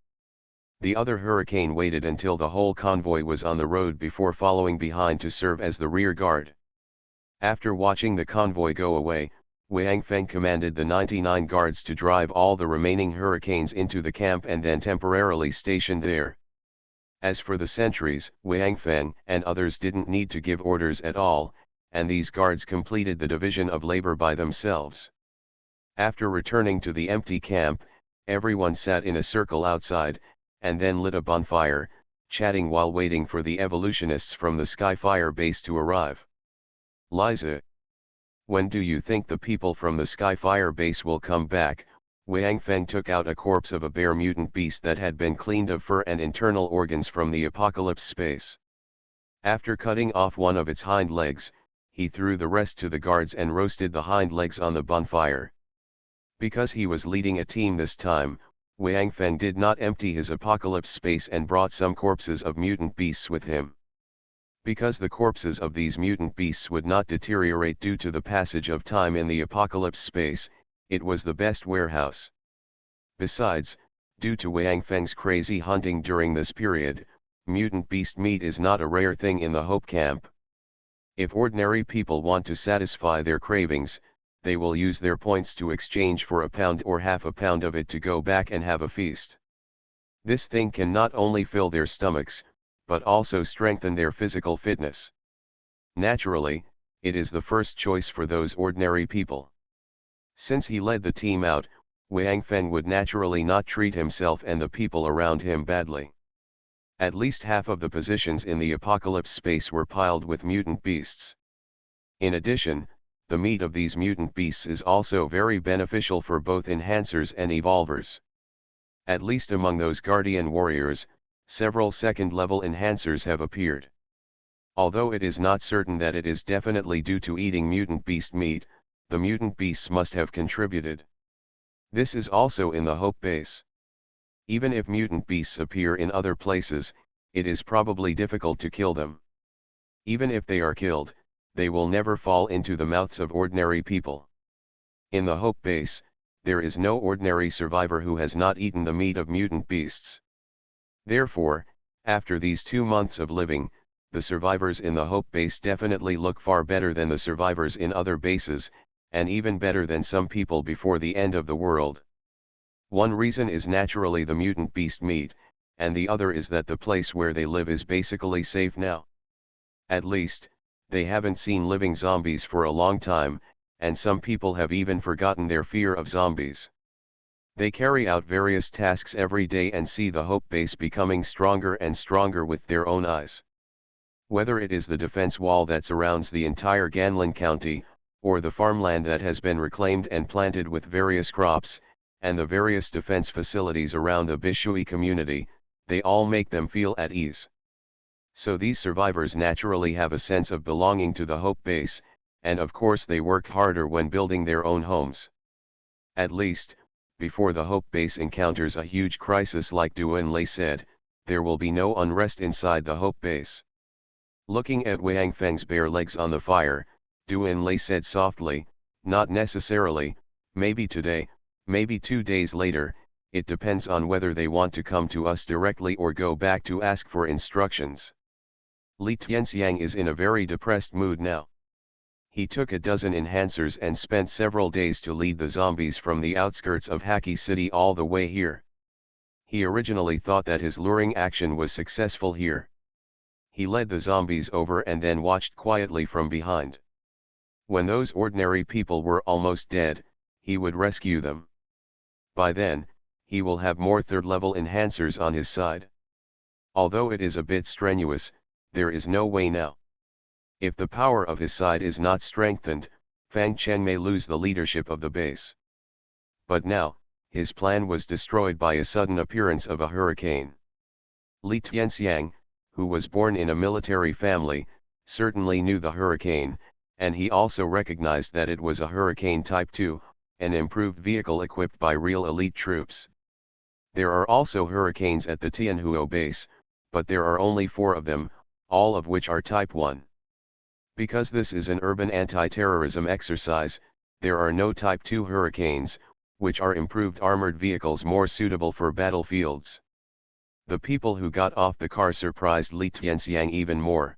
A: The other hurricane waited until the whole convoy was on the road before following behind to serve as the rear guard. After watching the convoy go away, Wang Feng commanded the 99 guards to drive all the remaining hurricanes into the camp and then temporarily stationed there. As for the sentries, Wang Feng and others didn't need to give orders at all, and these guards completed the division of labor by themselves. After returning to the empty camp, everyone sat in a circle outside, and then lit a bonfire, chatting while waiting for the evolutionists from the Sci-Fi base to arrive. Liza, when do you think the people from the Sci-Fi base will come back? Wang Feng took out a corpse of a bear mutant beast that had been cleaned of fur and internal organs from the apocalypse space. After cutting off one of its hind legs, he threw the rest to the guards and roasted the hind legs on the bonfire. Because he was leading a team this time, Wang Feng did not empty his apocalypse space and brought some corpses of mutant beasts with him. Because the corpses of these mutant beasts would not deteriorate due to the passage of time in the apocalypse space, it was the best warehouse. Besides, due to Wang Feng's crazy hunting during this period, mutant beast meat is not a rare thing in the Hope Camp. If ordinary people want to satisfy their cravings, they will use their points to exchange for a pound or half a pound of it to go back and have a feast. This thing can not only fill their stomachs, but also strengthen their physical fitness. Naturally, it is the first choice for those ordinary people. Since he led the team out, Wang Feng would naturally not treat himself and the people around him badly. At least half of the positions in the apocalypse space were piled with mutant beasts. In addition, the meat of these mutant beasts is also very beneficial for both enhancers and evolvers. At least among those guardian warriors, several second-level enhancers have appeared. Although it is not certain that it is definitely due to eating mutant beast meat, the mutant beasts must have contributed. This is also in the Hope base. Even if mutant beasts appear in other places, it is probably difficult to kill them. Even if they are killed, they will never fall into the mouths of ordinary people. In the Hope base, there is no ordinary survivor who has not eaten the meat of mutant beasts. Therefore, after these 2 months of living, the survivors in the Hope base definitely look far better than the survivors in other bases, and even better than some people before the end of the world. One reason is naturally the mutant beast meat, and the other is that the place where they live is basically safe now. At least, they haven't seen living zombies for a long time, and some people have even forgotten their fear of zombies. They carry out various tasks every day and see the Hope base becoming stronger and stronger with their own eyes. Whether it is the defense wall that surrounds the entire Ganlin County, or the farmland that has been reclaimed and planted with various crops, and the various defense facilities around the Bishui community, they all make them feel at ease. So these survivors naturally have a sense of belonging to the Hope base, and of course they work harder when building their own homes. At least, before the Hope base encounters a huge crisis like Duan Lei said, there will be no unrest inside the Hope base. Looking at Wang Feng's bare legs on the fire, Duan Lei said softly, "Not necessarily, maybe today, maybe 2 days later, it depends on whether they want to come to us directly or go back to ask for instructions." Li Tianxiang is in a very depressed mood now. He took a dozen enhancers and spent several days to lead the zombies from the outskirts of Haki City all the way here. He originally thought that his luring action was successful here. He led the zombies over and then watched quietly from behind. When those ordinary people were almost dead, he would rescue them. By then, he will have more third-level enhancers on his side. Although it is a bit strenuous, there is no way now. If the power of his side is not strengthened, Fang Chen may lose the leadership of the base. But now, his plan was destroyed by a sudden appearance of a hurricane. Li Tianxiang, who was born in a military family, certainly knew the hurricane, and he also recognized that it was a Hurricane Type 2, an improved vehicle equipped by real elite troops. There are also hurricanes at the Tianhuo base, but there are only 4 of them, all of which are Type 1. Because this is an urban anti-terrorism exercise, there are no Type 2 hurricanes, which are improved armored vehicles more suitable for battlefields. The people who got off the car surprised Li Tianxiang even more.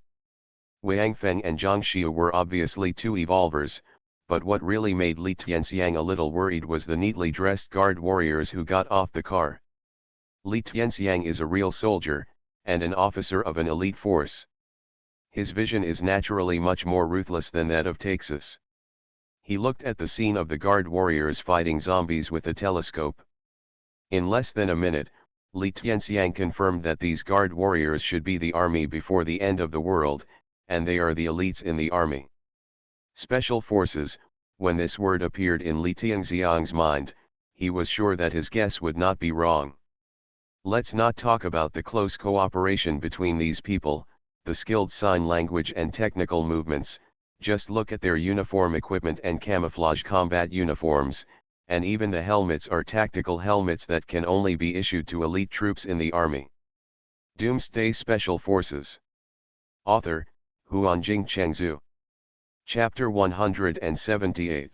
A: Wang Feng and Zhang Xiu were obviously 2 evolvers, but what really made Li Tianxiang a little worried was the neatly dressed guard warriors who got off the car. Li Tianxiang is a real soldier, and an officer of an elite force. His vision is naturally much more ruthless than that of Taxus. He looked at the scene of the guard warriors fighting zombies with a telescope. In less than a minute, Li Tianxiang confirmed that these guard warriors should be the army before the end of the world, and they are the elites in the army. Special forces. When this word appeared in Li Tianxiang's mind, he was sure that his guess would not be wrong. Let's not talk about the close cooperation between these people, the skilled sign language and technical movements, just look at their uniform equipment and camouflage combat uniforms, and even the helmets are tactical helmets that can only be issued to elite troops in the army. Doomsday Special Forces. Author, Huanjing Chengzhu. Chapter 178.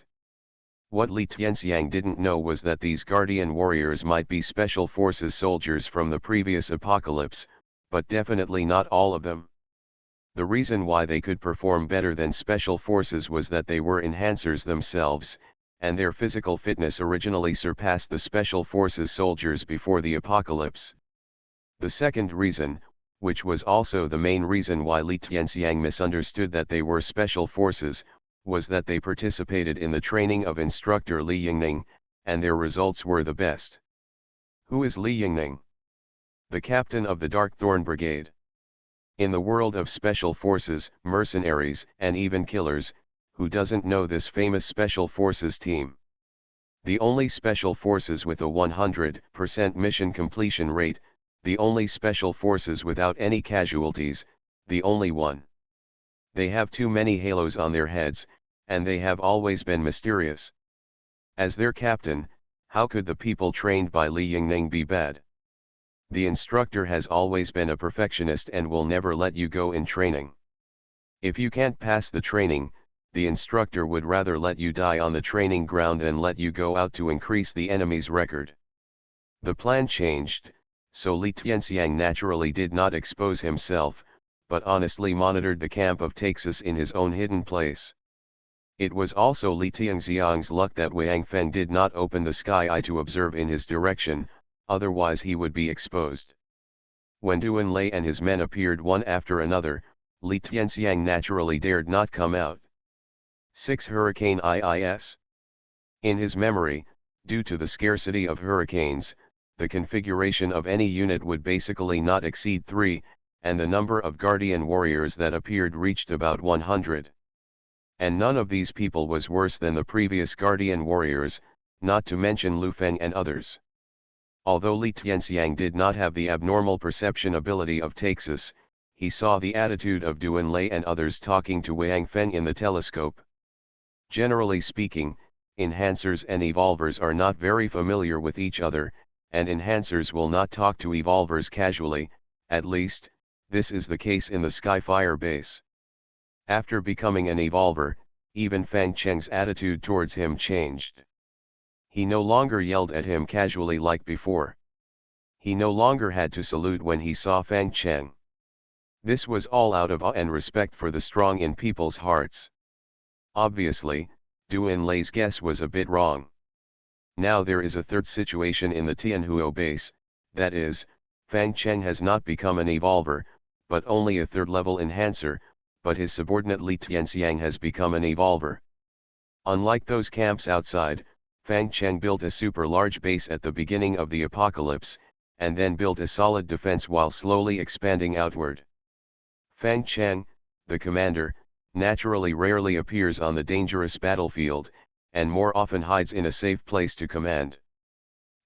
A: What Li Tianxiang didn't know was that these guardian warriors might be special forces soldiers from the previous apocalypse, but definitely not all of them. The reason why they could perform better than special forces was that they were enhancers themselves, and their physical fitness originally surpassed the special forces soldiers before the apocalypse. The second reason which was also the main reason why Li Tianxiang misunderstood that they were special forces, was that they participated in the training of instructor Li Yingning, and their results were the best. Who is Li Yingning? The captain of the Dark Thorn Brigade. In the world of special forces, mercenaries, and even killers, who doesn't know this famous special forces team? The only special forces with a 100% mission completion rate, the only special forces without any casualties, the only one. They have too many halos on their heads, and they have always been mysterious. As their captain, how could the people trained by Li Yingning be bad? The instructor has always been a perfectionist and will never let you go in training. If you can't pass the training, the instructor would rather let you die on the training ground than let you go out to increase the enemy's record. The plan changed, so Li Tianxiang naturally did not expose himself, but honestly monitored the camp of Taxus in his own hidden place. It was also Li Tianxiang's luck that Wang Feng did not open the sky eye to observe in his direction, otherwise he would be exposed. When Duan Lei and his men appeared one after another, Li Tianxiang naturally dared not come out. 6 Hurricane IIS. In his memory, due to the scarcity of hurricanes, the configuration of any unit would basically not exceed 3, and the number of guardian warriors that appeared reached about 100. And none of these people was worse than the previous guardian warriors, not to mention Lu Feng and others. Although Li Tianxiang did not have the abnormal perception ability of Taxus, he saw the attitude of Duan Lei and others talking to Wang Feng in the telescope. Generally speaking, enhancers and evolvers are not very familiar with each other, and enhancers will not talk to evolvers casually, at least, this is the case in the Sci-Fi base. After becoming an evolver, even Fang Cheng's attitude towards him changed. He no longer yelled at him casually like before. He no longer had to salute when he saw Fang Cheng. This was all out of awe and respect for the strong in people's hearts. Obviously, Duan Lei's guess was a bit wrong. Now there is a third situation in the Tianhuo base, that is, Fang Cheng has not become an evolver, but only a third-level enhancer, but his subordinate Li Tianxiang has become an evolver. Unlike those camps outside, Fang Cheng built a super large base at the beginning of the apocalypse, and then built a solid defense while slowly expanding outward. Fang Cheng, the commander, naturally rarely appears on the dangerous battlefield, and more often hides in a safe place to command.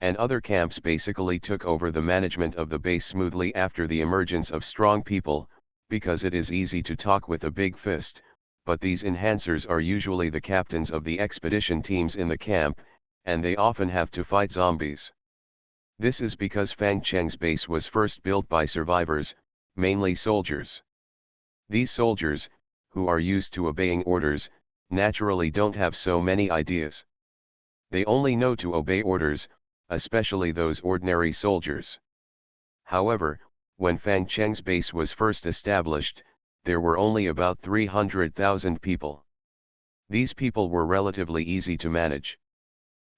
A: And other camps basically took over the management of the base smoothly after the emergence of strong people, because it is easy to talk with a big fist, but these enhancers are usually the captains of the expedition teams in the camp, and they often have to fight zombies. This is because Fang Cheng's base was first built by survivors, mainly soldiers. These soldiers, who are used to obeying orders, naturally don't have so many ideas. They only know to obey orders, especially those ordinary soldiers. However, when Fang Cheng's base was first established, there were only about 300,000 people. These people were relatively easy to manage.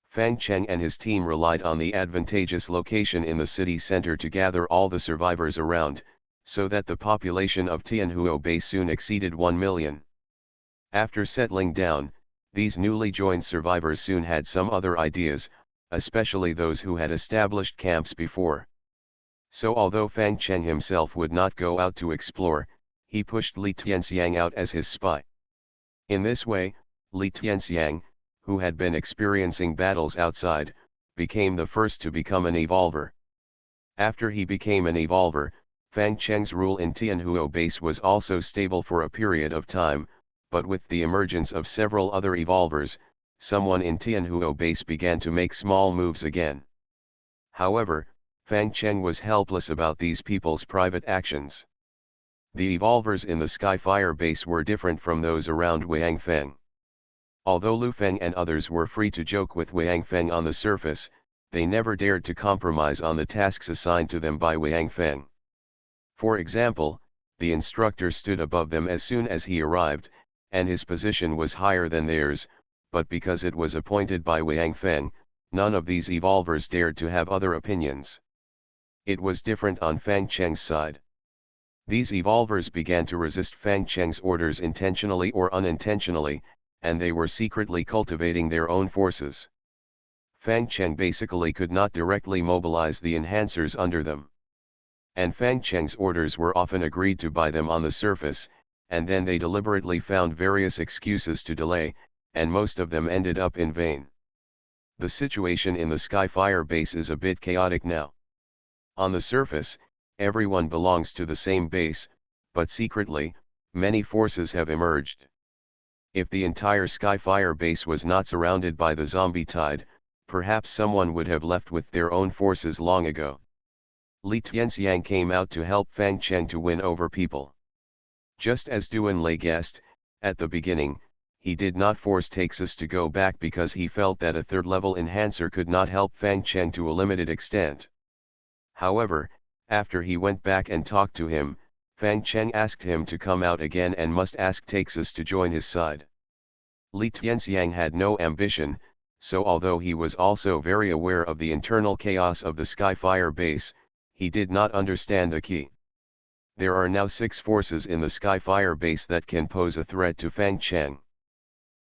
A: Fang Cheng and his team relied on the advantageous location in the city center to gather all the survivors around, so that the population of Tianhuo base soon exceeded 1 million. After settling down, these newly joined survivors soon had some other ideas, especially those who had established camps before. So although Fang Cheng himself would not go out to explore, he pushed Li Tianxiang out as his spy. In this way, Li Tianxiang, who had been experiencing battles outside, became the first to become an evolver. After he became an evolver, Fang Cheng's rule in Tianhuo base was also stable for a period of time, but with the emergence of several other evolvers, someone in Tianhuo base began to make small moves again. However, Fang Cheng was helpless about these people's private actions. The evolvers in the Sky-Fire base were different from those around Wang Feng. Although Lu Feng and others were free to joke with Wang Feng on the surface, they never dared to compromise on the tasks assigned to them by Wang Feng. For example, the instructor stood above them as soon as he arrived, and his position was higher than theirs, but because it was appointed by Wang Feng, none of these evolvers dared to have other opinions. It was different on Fang Cheng's side. These evolvers began to resist Fang Cheng's orders intentionally or unintentionally, and they were secretly cultivating their own forces. Fang Cheng basically could not directly mobilize the enhancers under them. And Fang Cheng's orders were often agreed to by them on the surface, and then they deliberately found various excuses to delay, and most of them ended up in vain. The situation in the Sci-Fi base is a bit chaotic now. On the surface, everyone belongs to the same base, but secretly, many forces have emerged. If the entire Sci-Fi base was not surrounded by the zombie tide, perhaps someone would have left with their own forces long ago. Li Tianxiang came out to help Fang Cheng to win over people. Just as Duan Lei guessed, at the beginning, he did not force Taxus to go back because he felt that a third-level enhancer could not help Fang Cheng to a limited extent. However, after he went back and talked to him, Fang Cheng asked him to come out again and must ask Taxus to join his side. Li Tianxiang had no ambition, so although he was also very aware of the internal chaos of the Sci-Fi base, he did not understand the key. There are now 6 forces in the Sci-Fi base that can pose a threat to Fang Cheng.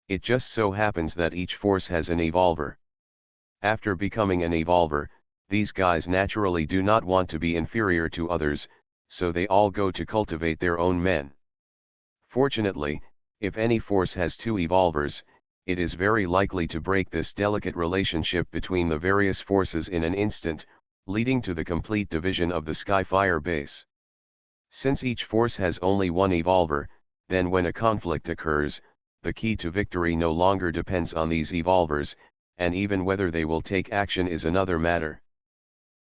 A: It just so happens that each force has an evolver. After becoming an evolver, these guys naturally do not want to be inferior to others, so they all go to cultivate their own men. Fortunately, if any force has 2 evolvers, it is very likely to break this delicate relationship between the various forces in an instant, leading to the complete division of the Sci-Fi base. Since each force has only one evolver, then when a conflict occurs, the key to victory no longer depends on these evolvers, and even whether they will take action is another matter.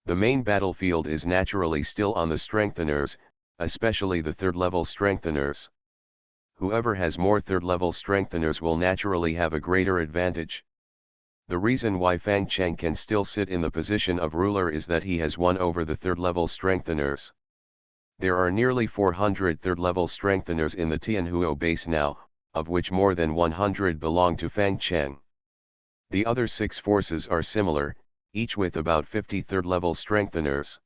A: The main battlefield is naturally still on the strengtheners, especially the third-level strengtheners. Whoever has more third-level strengtheners will naturally have a greater advantage. The reason why Fang Cheng can still sit in the position of ruler is that he has won over the third-level strengtheners. There are nearly 400 third-level strengtheners in the Tianhuo base now, of which more than 100 belong to Fang Cheng. The other 6 forces are similar, each with about 50 third-level strengtheners.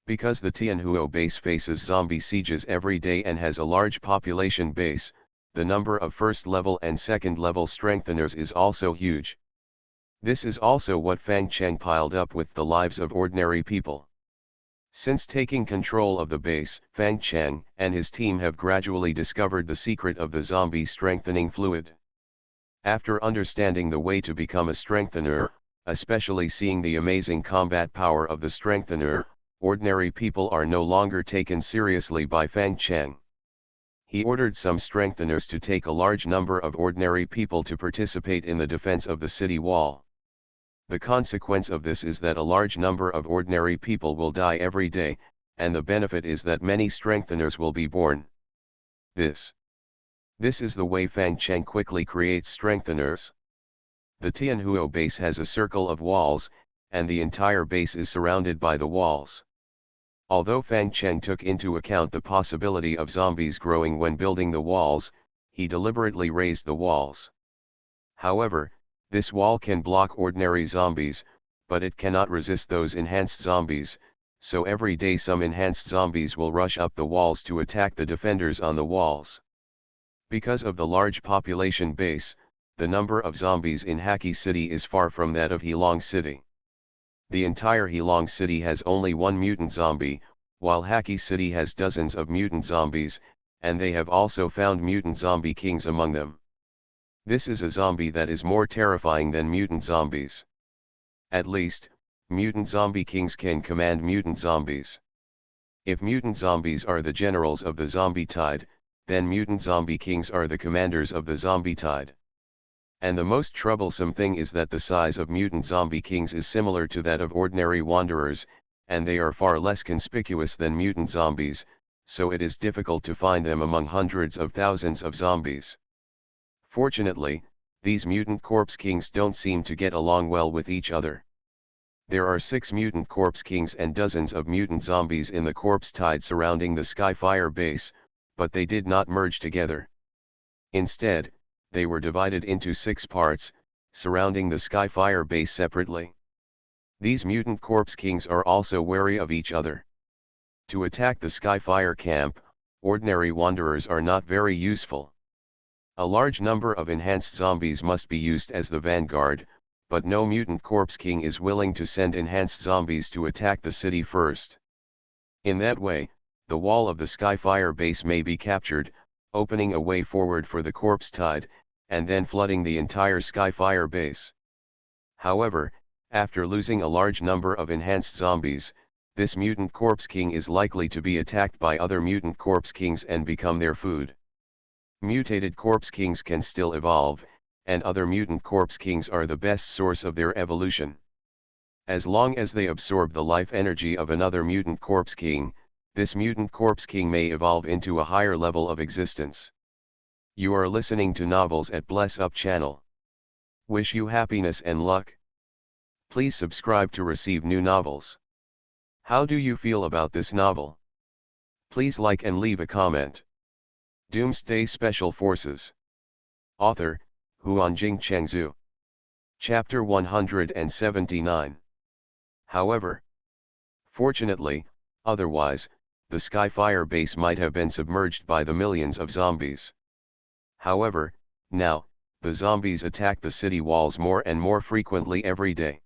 A: Because the Tianhuo base faces zombie sieges every day and has a large population base, the number of first-level and second-level strengtheners is also huge. This is also what Fang Cheng piled up with the lives of ordinary people. Since taking control of the base, Fang Cheng and his team have gradually discovered the secret of the zombie strengthening fluid. After understanding the way to become a strengthener, especially seeing the amazing combat power of the strengthener, ordinary people are no longer taken seriously by Fang Cheng. He ordered some strengtheners to take a large number of ordinary people to participate in the defense of the city wall. The consequence of this is that a large number of ordinary people will die every day, and the benefit is that many strengtheners will be born. This is the way Fang Cheng quickly creates strengtheners. The Tianhuo base has a circle of walls, and the entire base is surrounded by the walls. Although Fang Cheng took into account the possibility of zombies growing when building the walls, he deliberately raised the walls. However, this wall can block ordinary zombies, but it cannot resist those enhanced zombies, so every day some enhanced zombies will rush up the walls to attack the defenders on the walls. Because of the large population base, the number of zombies in Haki City is far from that of Heilong City. The entire Heilong City has only 1 mutant zombie, while Haki City has dozens of mutant zombies, and they have also found mutant zombie kings among them. This is a zombie that is more terrifying than mutant zombies. At least, mutant zombie kings can command mutant zombies. If mutant zombies are the generals of the zombie tide, then mutant zombie kings are the commanders of the zombie tide. And the most troublesome thing is that the size of mutant zombie kings is similar to that of ordinary wanderers, and they are far less conspicuous than mutant zombies, so it is difficult to find them among hundreds of thousands of zombies. Fortunately, these mutant corpse kings don't seem to get along well with each other. There are 6 mutant corpse kings and dozens of mutant zombies in the corpse tide surrounding the Sci-Fi base, but they did not merge together. Instead, they were divided into 6 parts, surrounding the Sci-Fi base separately. These mutant corpse kings are also wary of each other. To attack the Sky-Fire camp, ordinary wanderers are not very useful. A large number of enhanced zombies must be used as the vanguard, but no mutant corpse king is willing to send enhanced zombies to attack the city first. In that way, the wall of the Sky-Fire base may be captured, opening a way forward for the corpse tide, and then flooding the entire Sky-Fire base. However, after losing a large number of enhanced zombies, this mutant corpse king is likely to be attacked by other mutant corpse kings and become their food. Mutated corpse kings can still evolve, and other mutant corpse kings are the best source of their evolution. As long as they absorb the life energy of another mutant corpse king, this mutant corpse king may evolve into a higher level of existence. You are listening to Novels at Bless Up channel. Wish you happiness and luck. Please subscribe to receive new novels. How do you feel about this novel? Please like and leave a comment. Doomsday Special Forces. Author, Huanjing Chengzhu. Chapter 179. However, fortunately, otherwise, the Sky-Fire base might have been submerged by the millions of zombies. However, now, the zombies attack the city walls more and more frequently every day.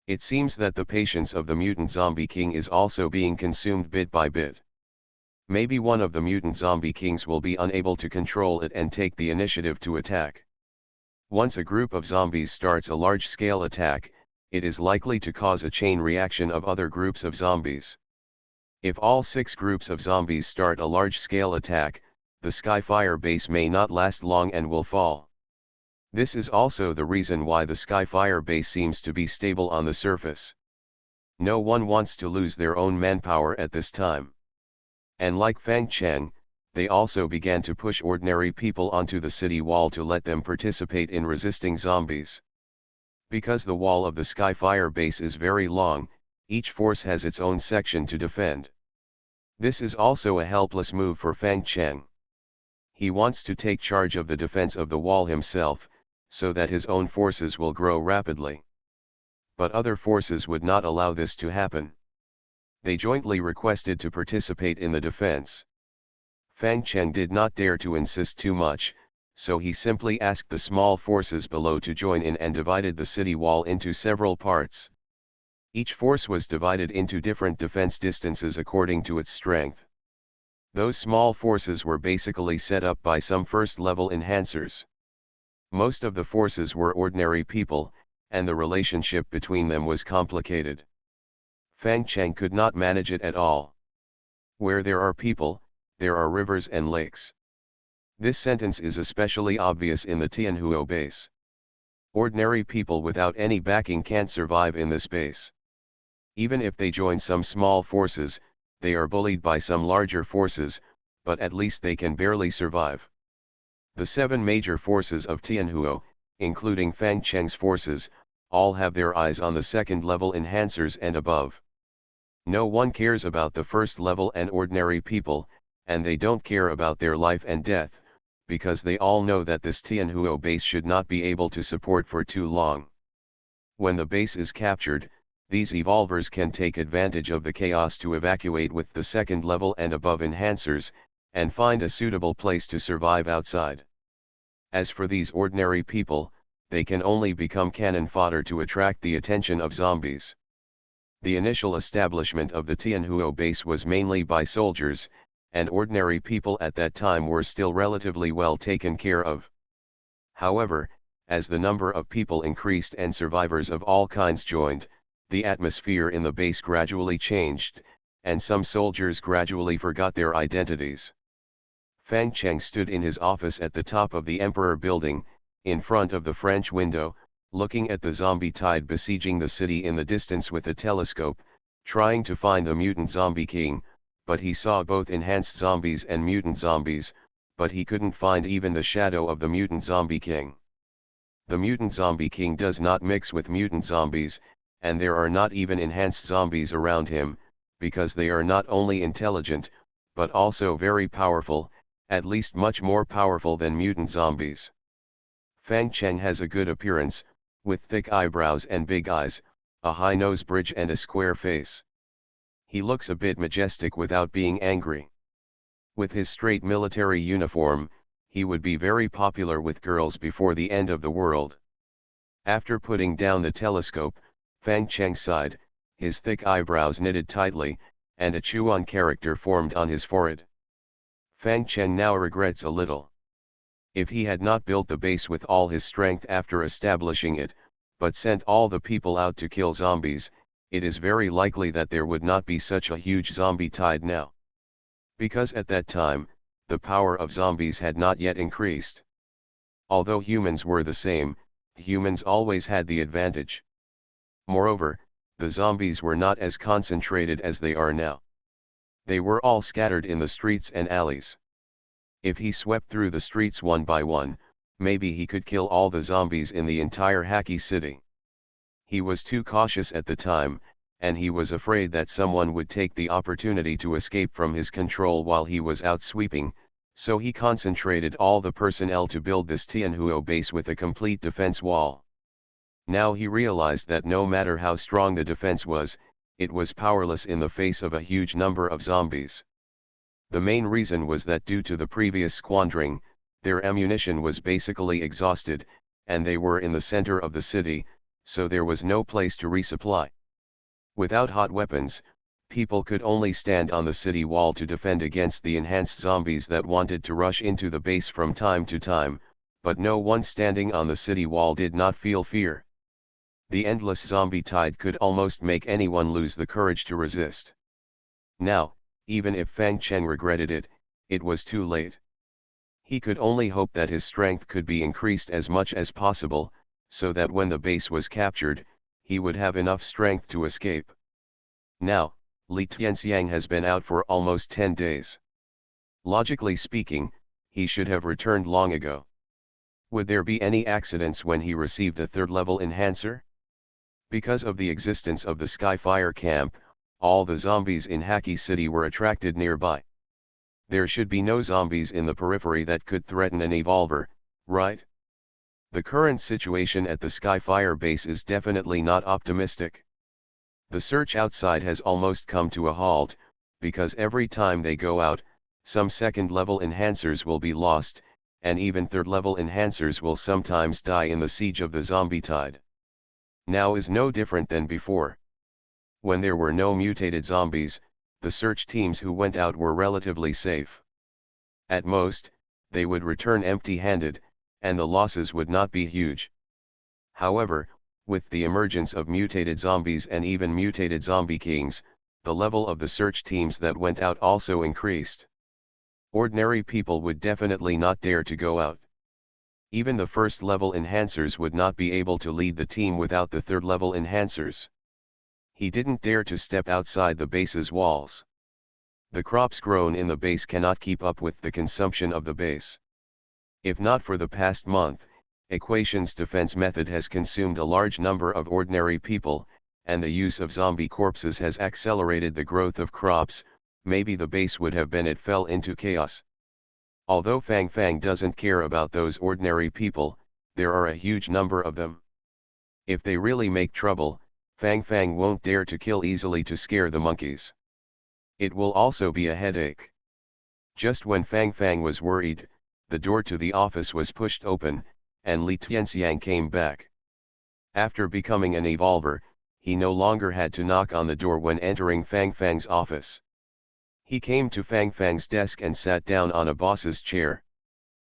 A: It seems that the patience of the mutant zombie king is also being consumed bit by bit. Maybe one of the mutant zombie kings will be unable to control it and take the initiative to attack. Once a group of zombies starts a large-scale attack, it is likely to cause a chain reaction of other groups of zombies. If all 6 groups of zombies start a large-scale attack, the Sky-Fire base may not last long and will fall. This is also the reason why the Sky-Fire base seems to be stable on the surface. No one wants to lose their own manpower at this time. And like Fang Cheng, they also began to push ordinary people onto the city wall to let them participate in resisting zombies. Because the wall of the Sky-Fire base is very long, each force has its own section to defend. This is also a helpless move for Fang Cheng. He wants to take charge of the defense of the wall himself, so that his own forces will grow rapidly. But other forces would not allow this to happen. They jointly requested to participate in the defense. Fang Cheng did not dare to insist too much, so he simply asked the small forces below to join in and divided the city wall into several parts. Each force was divided into different defense distances according to its strength. Those small forces were basically set up by some first-level enhancers. Most of the forces were ordinary people, and the relationship between them was complicated. Fang Cheng could not manage it at all. Where there are people, there are rivers and lakes. This sentence is especially obvious in the Tianhuo base. Ordinary people without any backing can't survive in this base. Even if they join some small forces, they are bullied by some larger forces, but at least they can barely survive. The 7 major forces of Tianhuo, including Fang Cheng's forces, all have their eyes on the second-level enhancers and above. No one cares about the first-level and ordinary people, and they don't care about their life and death, because they all know that this Tianhuo base should not be able to support for too long. When the base is captured, these evolvers can take advantage of the chaos to evacuate with the second level and above enhancers, and find a suitable place to survive outside. As for these ordinary people, they can only become cannon fodder to attract the attention of zombies. The initial establishment of the Tianhuo base was mainly by soldiers, and ordinary people at that time were still relatively well taken care of. However, as the number of people increased and survivors of all kinds joined, the atmosphere in the base gradually changed, and some soldiers gradually forgot their identities. Fang Cheng stood in his office at the top of the Emperor building, in front of the French window, looking at the zombie tide besieging the city in the distance with a telescope, trying to find the mutant zombie king, but he saw both enhanced zombies and mutant zombies, but he couldn't find even the shadow of the mutant zombie king. The mutant zombie king does not mix with mutant zombies, and there are not even enhanced zombies around him, because they are not only intelligent, but also very powerful, at least much more powerful than mutant zombies. Fang Cheng has a good appearance, with thick eyebrows and big eyes, a high nose bridge and a square face. He looks a bit majestic without being angry. With his straight military uniform, he would be very popular with girls before the end of the world. After putting down the telescope, Fang Cheng sighed, his thick eyebrows knitted tightly, and a Chuan character formed on his forehead. Fang Chen now regrets a little. If he had not built the base with all his strength after establishing it, but sent all the people out to kill zombies, it is very likely that there would not be such a huge zombie tide now. Because at that time, the power of zombies had not yet increased. Although humans were the same, humans always had the advantage. Moreover, the zombies were not as concentrated as they are now. They were all scattered in the streets and alleys. If he swept through the streets one by one, maybe he could kill all the zombies in the entire Hacky City. He was too cautious at the time, and he was afraid that someone would take the opportunity to escape from his control while he was out sweeping, so he concentrated all the personnel to build this Tianhuo base with a complete defense wall. Now he realized that no matter how strong the defense was, it was powerless in the face of a huge number of zombies. The main reason was that due to the previous squandering, their ammunition was basically exhausted, and they were in the center of the city, so there was no place to resupply. Without hot weapons, people could only stand on the city wall to defend against the enhanced zombies that wanted to rush into the base from time to time, but no one standing on the city wall did not feel fear. The endless zombie tide could almost make anyone lose the courage to resist. Now, even if Fang Chen regretted it, it was too late. He could only hope that his strength could be increased as much as possible, so that when the base was captured, he would have enough strength to escape. Now, Li Tianxiang has been out for almost 10 days. Logically speaking, he should have returned long ago. Would there be any accidents when he received a third-level enhancer? Because of the existence of the Sky-Fire camp, all the zombies in Hacky City were attracted nearby. There should be no zombies in the periphery that could threaten an evolver, right? The current situation at the Sky-Fire base is definitely not optimistic. The search outside has almost come to a halt, because every time they go out, some second-level enhancers will be lost, and even third-level enhancers will sometimes die in the siege of the zombie tide. Now is no different than before. When there were no mutated zombies, the search teams who went out were relatively safe. At most, they would return empty-handed, and the losses would not be huge. However, with the emergence of mutated zombies and even mutated zombie kings, the level of the search teams that went out also increased. Ordinary people would definitely not dare to go out. Even the first-level enhancers would not be able to lead the team without the third-level enhancers. He didn't dare to step outside the base's walls. The crops grown in the base cannot keep up with the consumption of the base. If not for the past month, Equation's defense method has consumed a large number of ordinary people, and the use of zombie corpses has accelerated the growth of crops. Maybe the base would have been it fell into chaos. Although Fang Fang doesn't care about those ordinary people, there are a huge number of them. If they really make trouble, Fang Fang won't dare to kill easily to scare the monkeys. It will also be a headache. Just when Fang Fang was worried, the door to the office was pushed open, and Li Tianxiang came back. After becoming an evolver, he no longer had to knock on the door when entering Fang Fang's office. He came to Fang Fang's desk and sat down on a boss's chair.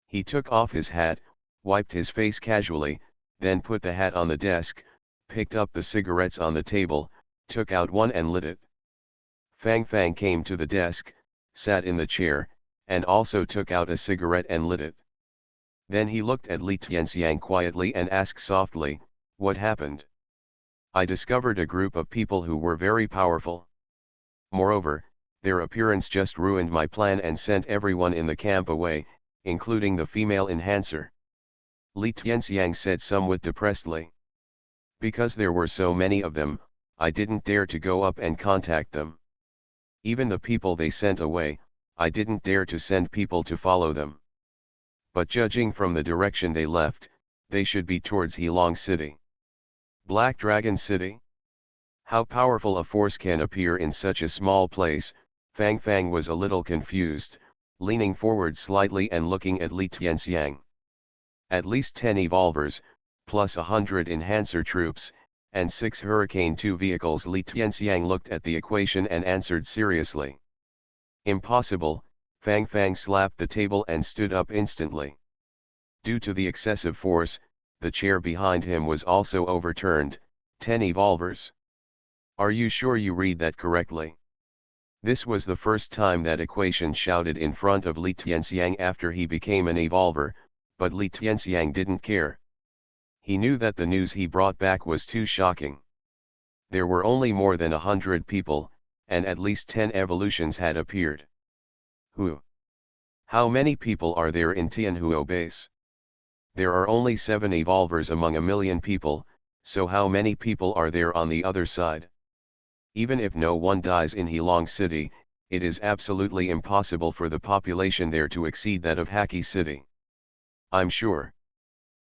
A: He took off his hat, wiped his face casually, then put the hat on the desk, picked up the cigarettes on the table, took out one and lit it. Fang Fang came to the desk, sat in the chair, and also took out a cigarette and lit it. Then he looked at Li Tianxiang quietly and asked softly, "What happened?" "I discovered a group of people who were very powerful. Moreover, their appearance just ruined my plan and sent everyone in the camp away, including the female enhancer," Li Tianxiang said somewhat depressedly. "Because there were so many of them, I didn't dare to go up and contact them. Even the people they sent away, I didn't dare to send people to follow them. But judging from the direction they left, they should be towards Heilong City." "Black Dragon City?" How powerful a force can appear in such a small place? Fang Fang was a little confused, leaning forward slightly and looking at Li Tianxiang. At least 10 evolvers, plus 100 enhancer troops, and 6 Hurricane 2 vehicles. Li Tianxiang looked at the equation and answered seriously. Impossible. Fang Fang slapped the table and stood up instantly. Due to the excessive force, the chair behind him was also overturned. 10 evolvers. Are you sure you read that correctly? This was the first time that equation shouted in front of Li Tianxiang after he became an evolver, but Li Tianxiang didn't care. He knew that the news he brought back was too shocking. There were only more than 100 people, and at least 10 evolutions had appeared. Who? How many people are there in Tianhuo base? There are only 7 evolvers among a million people, so how many people are there on the other side? Even if no one dies in Heilong City, it is absolutely impossible for the population there to exceed that of Haki City. I'm sure.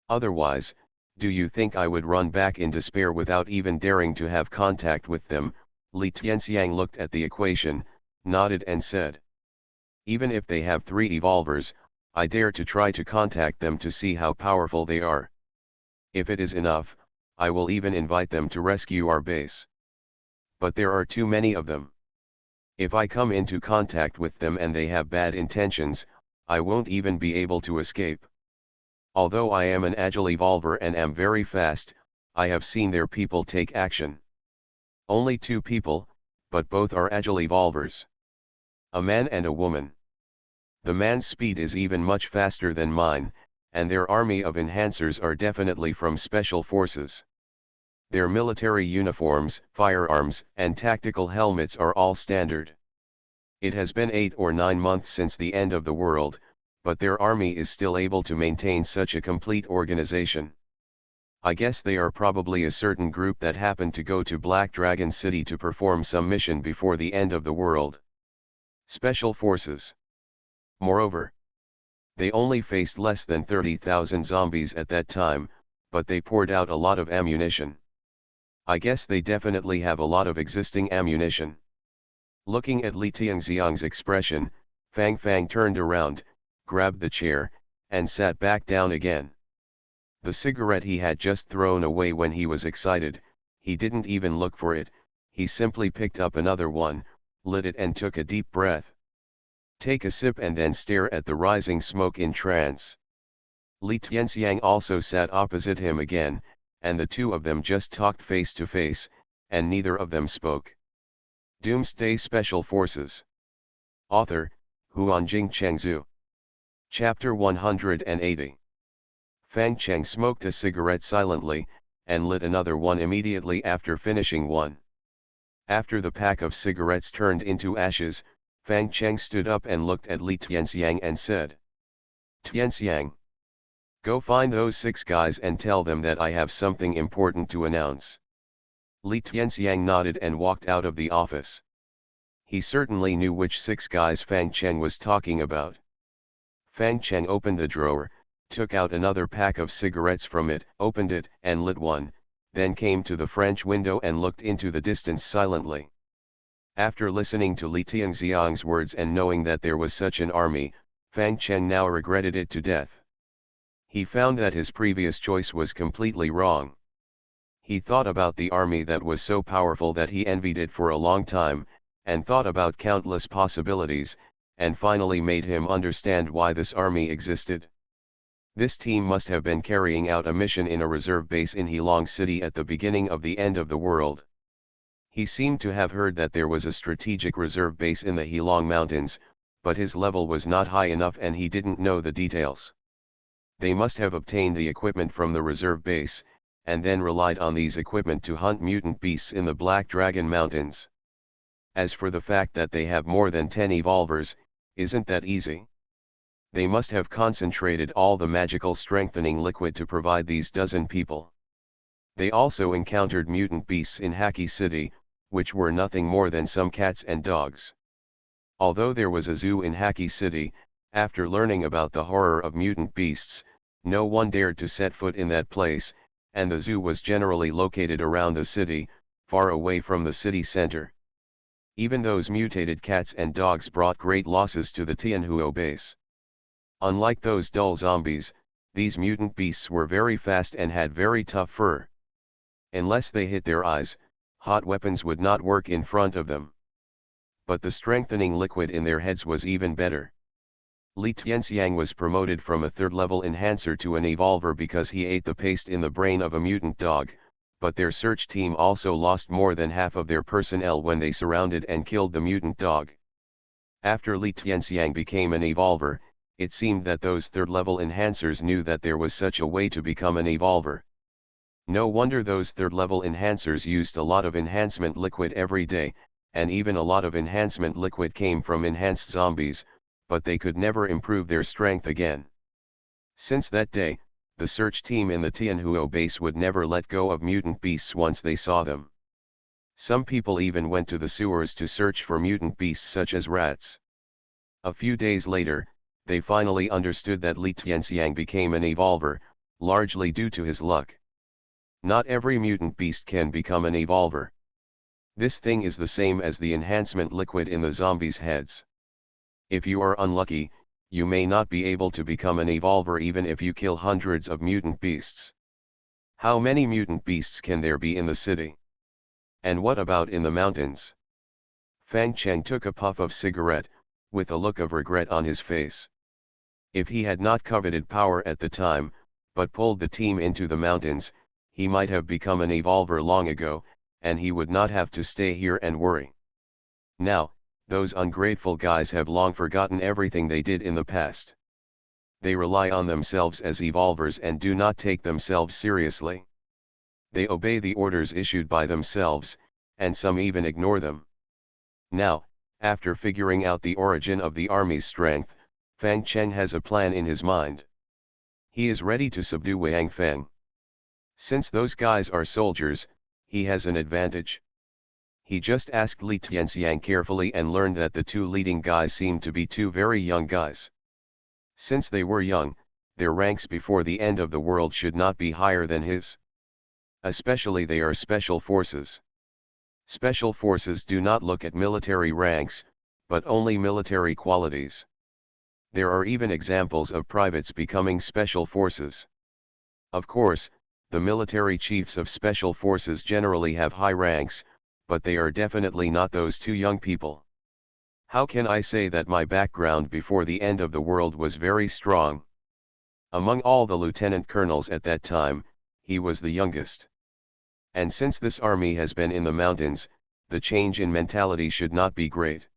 A: Otherwise, do you think I would run back in despair without even daring to have contact with them? Li Tianxiang looked at the equation, nodded and said. Even if they have 3 evolvers, I dare to try to contact them to see how powerful they are. If it is enough, I will even invite them to rescue our base. But there are too many of them. If I come into contact with them and they have bad intentions, I won't even be able to escape. Although I am an agile evolver and am very fast, I have seen their people take action. Only 2 people, but both are agile evolvers. A man and a woman. The man's speed is even much faster than mine, and their army of enhancers are definitely from special forces. Their military uniforms, firearms, and tactical helmets are all standard. It has been 8 or 9 months since the end of the world, but their army is still able to maintain such a complete organization. I guess they are probably a certain group that happened to go to Black Dragon City to perform some mission before the end of the world. Special forces. Moreover, they only faced less than 30,000 zombies at that time, but they poured out a lot of ammunition. I guess they definitely have a lot of existing ammunition. Looking at Li Tianxiang's expression, Fang Fang turned around, grabbed the chair, and sat back down again. The cigarette he had just thrown away when he was excited, he didn't even look for it, he simply picked up another one, lit it and took a deep breath. Take a sip and then stare at the rising smoke in trance. Li Tianxiang also sat opposite him again, and the 2 of them just talked face to face, and neither of them spoke. Doomsday Special Forces. Author, Huanjing Chengzhu. Chapter 180. Fang Cheng smoked a cigarette silently, and lit another one immediately after finishing one. After the pack of cigarettes turned into ashes, Fang Cheng stood up and looked at Li Tianxiang and said. Tianxiang. Go find those 6 guys and tell them that I have something important to announce. Li Tianxiang nodded and walked out of the office. He certainly knew which 6 guys Fang Cheng was talking about. Fang Cheng opened the drawer, took out another pack of cigarettes from it, opened it and lit one, then came to the French window and looked into the distance silently. After listening to Li Tianxiang's words and knowing that there was such an army, Fang Cheng now regretted it to death. He found that his previous choice was completely wrong. He thought about the army that was so powerful that he envied it for a long time, and thought about countless possibilities, and finally made him understand why this army existed. This team must have been carrying out a mission in a reserve base in Heilong City at the beginning of the end of the world. He seemed to have heard that there was a strategic reserve base in the Heilong Mountains, but his level was not high enough and he didn't know the details. They must have obtained the equipment from the reserve base, and then relied on these equipment to hunt mutant beasts in the Black Dragon Mountains. As for the fact that they have more than 10 evolvers, isn't that easy? They must have concentrated all the magical strengthening liquid to provide these dozen people. They also encountered mutant beasts in Haki City, which were nothing more than some cats and dogs. Although there was a zoo in Haki City, after learning about the horror of mutant beasts, no one dared to set foot in that place, and the zoo was generally located around the city, far away from the city center. Even those mutated cats and dogs brought great losses to the Tianhuo base. Unlike those dull zombies, these mutant beasts were very fast and had very tough fur. Unless they hit their eyes, hot weapons would not work in front of them. But the strengthening liquid in their heads was even better. Li Tianxiang was promoted from a third-level enhancer to an evolver because he ate the paste in the brain of a mutant dog, but their search team also lost more than half of their personnel when they surrounded and killed the mutant dog. After Li Tianxiang became an evolver, it seemed that those third-level enhancers knew that there was such a way to become an evolver. No wonder those third-level enhancers used a lot of enhancement liquid every day, and even a lot of enhancement liquid came from enhanced zombies, but they could never improve their strength again. Since that day, the search team in the Tianhuo base would never let go of mutant beasts once they saw them. Some people even went to the sewers to search for mutant beasts such as rats. A few days later, they finally understood that Li Tianxiang became an evolver, largely due to his luck. Not every mutant beast can become an evolver. This thing is the same as the enhancement liquid in the zombies' heads. If you are unlucky, you may not be able to become an evolver even if you kill hundreds of mutant beasts. How many mutant beasts can there be in the city? And what about in the mountains? Fang Cheng took a puff of cigarette, with a look of regret on his face. If he had not coveted power at the time, but pulled the team into the mountains, he might have become an evolver long ago, and he would not have to stay here and worry. Now, those ungrateful guys have long forgotten everything they did in the past. They rely on themselves as evolvers and do not take themselves seriously. They obey the orders issued by themselves, and some even ignore them. Now, after figuring out the origin of the army's strength, Fang Cheng has a plan in his mind. He is ready to subdue Wang Feng. Since those guys are soldiers, he has an advantage. He just asked Li Tianxiang carefully and learned that the two leading guys seemed to be two very young guys. Since they were young, their ranks before the end of the world should not be higher than his. Especially they are special forces. Special forces do not look at military ranks, but only military qualities. There are even examples of privates becoming special forces. Of course, the military chiefs of special forces generally have high ranks, but they are definitely not those two young people. How can I say that my background before the end of the world was very strong? Among all the lieutenant colonels at that time, he was the youngest. And since this army has been in the mountains, the change in mentality should not be great.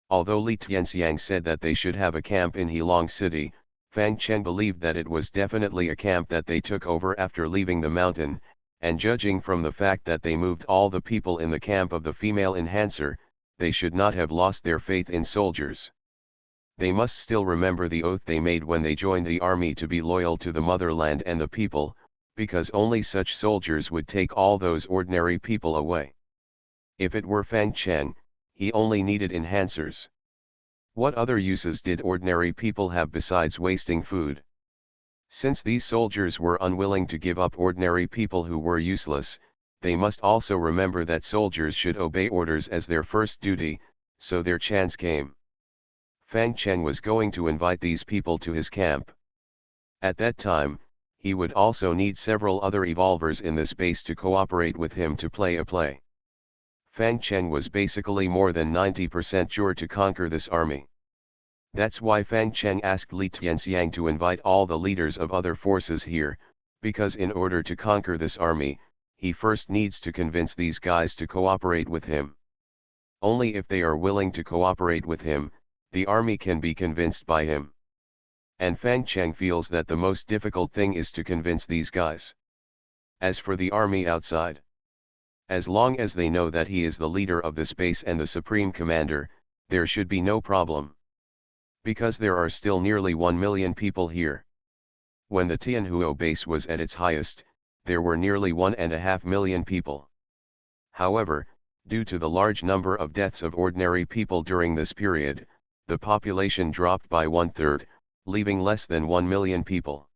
A: Although Li Tianxiang said that they should have a camp in Heilong City, Fang Cheng believed that it was definitely a camp that they took over after leaving the mountain, and judging from the fact that they moved all the people in the camp of the female enhancer, they should not have lost their faith in soldiers. They must still remember the oath they made when they joined the army to be loyal to the motherland and the people, because only such soldiers would take all those ordinary people away. If it were Fang Cheng, he only needed enhancers. What other uses did ordinary people have besides wasting food? Since these soldiers were unwilling to give up ordinary people who were useless, they must also remember that soldiers should obey orders as their first duty, so their chance came. Fang Cheng was going to invite these people to his camp. At that time, he would also need several other evolvers in this base to cooperate with him to play a play. Fang Cheng was basically more than 90% sure to conquer this army. That's why Fang Cheng asked Li Tianxiang to invite all the leaders of other forces here, because in order to conquer this army, he first needs to convince these guys to cooperate with him. Only if they are willing to cooperate with him, the army can be convinced by him. And Fang Cheng feels that the most difficult thing is to convince these guys. As for the army outside, as long as they know that he is the leader of the space and the supreme commander, there should be no problem. Because there are still nearly 1 million people here. When the Tianhuo base was at its highest, there were nearly 1.5 million people. However, due to the large number of deaths of ordinary people during this period, the population dropped by 1/3, leaving less than 1 million people.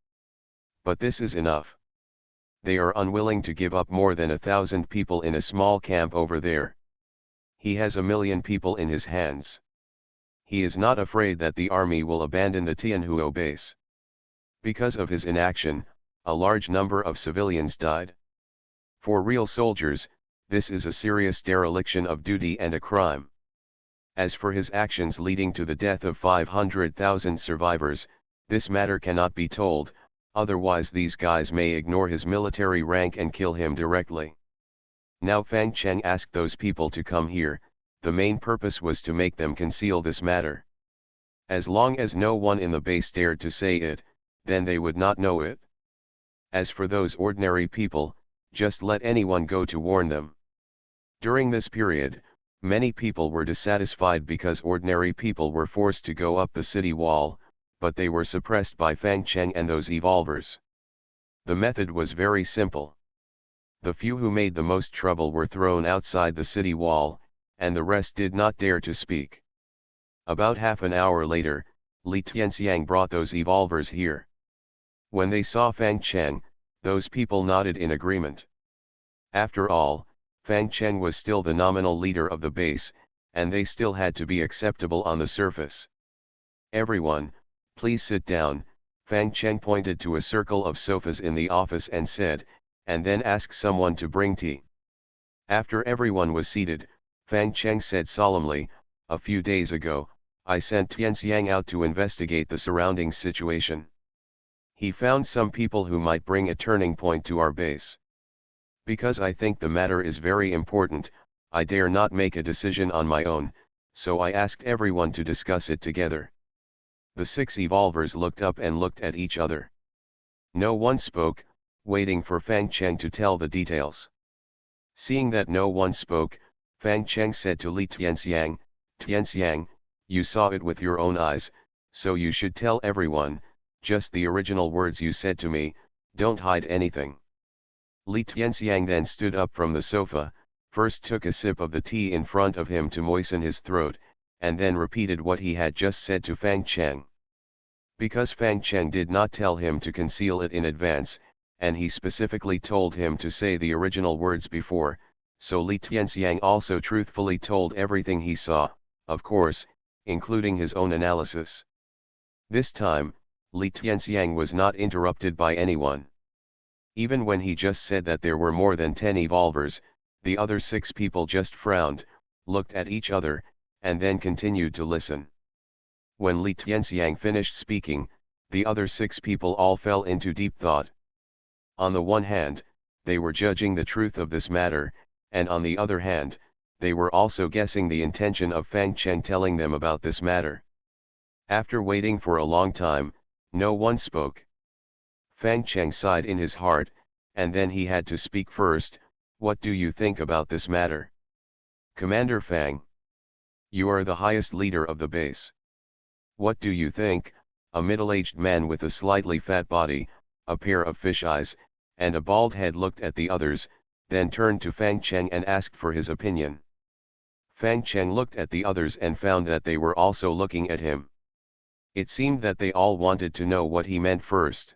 A: But this is enough. they are unwilling to give up more than 1,000 people in a small camp over there. He has 1,000,000 people in his hands. He is not afraid that the army will abandon the Tianhuo base. Because of his inaction, a large number of civilians died. For real soldiers, this is a serious dereliction of duty and a crime. As for his actions leading to the death of 500,000 survivors, this matter cannot be told, otherwise these guys may ignore his military rank and kill him directly. Now Fang Cheng asked those people to come here. The main purpose was to make them conceal this matter. As long as no one in the base dared to say it, then they would not know it. As for those ordinary people, just let anyone go to warn them. During this period, many people were dissatisfied because ordinary people were forced to go up the city wall, but they were suppressed by Fang Cheng and those evolvers. The method was very simple. The few who made the most trouble were thrown outside the city wall, and the rest did not dare to speak. About half an hour later, Li Tianxiang brought those evolvers here. When they saw Fang Cheng, those people nodded in agreement. After all, Fang Cheng was still the nominal leader of the base, and they still had to be acceptable on the surface. "Everyone, please sit down," Fang Cheng pointed to a circle of sofas in the office and said, and then asked someone to bring tea. After everyone was seated, Fang Cheng said solemnly, "A few days ago, I sent Tianxiang out to investigate the surrounding situation. He found some people who might bring a turning point to our base. Because I think the matter is very important, I dare not make a decision on my own, so I asked everyone to discuss it together." The 6 evolvers looked up and looked at each other. No one spoke, waiting for Fang Cheng to tell the details. Seeing that no one spoke, Fang Cheng said to Li Tianxiang, "Tianxiang, you saw it with your own eyes, so you should tell everyone, just the original words you said to me, don't hide anything." Li Tianxiang then stood up from the sofa, first took a sip of the tea in front of him to moisten his throat, and then repeated what he had just said to Fang Cheng. Because Fang Cheng did not tell him to conceal it in advance, and he specifically told him to say the original words before, so Li Tianxiang also truthfully told everything he saw, of course, including his own analysis. This time, Li Tianxiang was not interrupted by anyone. Even when he just said that there were more than 10 evolvers, the other 6 people just frowned, looked at each other, and then continued to listen. When Li Tianxiang finished speaking, the other 6 people all fell into deep thought. On the one hand, they were judging the truth of this matter, and on the other hand, they were also guessing the intention of Fang Cheng telling them about this matter. After waiting for a long time, no one spoke. Fang Cheng sighed in his heart, and then he had to speak first. "What do you think about this matter?" "Commander Fang. You are the highest leader of the base. What do you think?" A middle-aged man with a slightly fat body, a pair of fish eyes, and a bald head looked at the others, then turned to Fang Cheng and asked for his opinion. Fang Cheng looked at the others and found that they were also looking at him. It seemed that they all wanted to know what he meant first.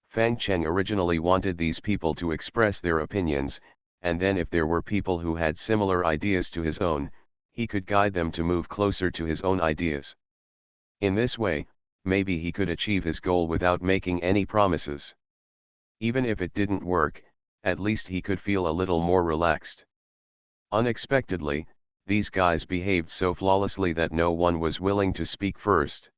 A: Fang Cheng originally wanted these people to express their opinions, and then if there were people who had similar ideas to his own, he could guide them to move closer to his own ideas. In this way, maybe he could achieve his goal without making any promises. Even if it didn't work, at least he could feel a little more relaxed. Unexpectedly, these guys behaved so flawlessly that no one was willing to speak first.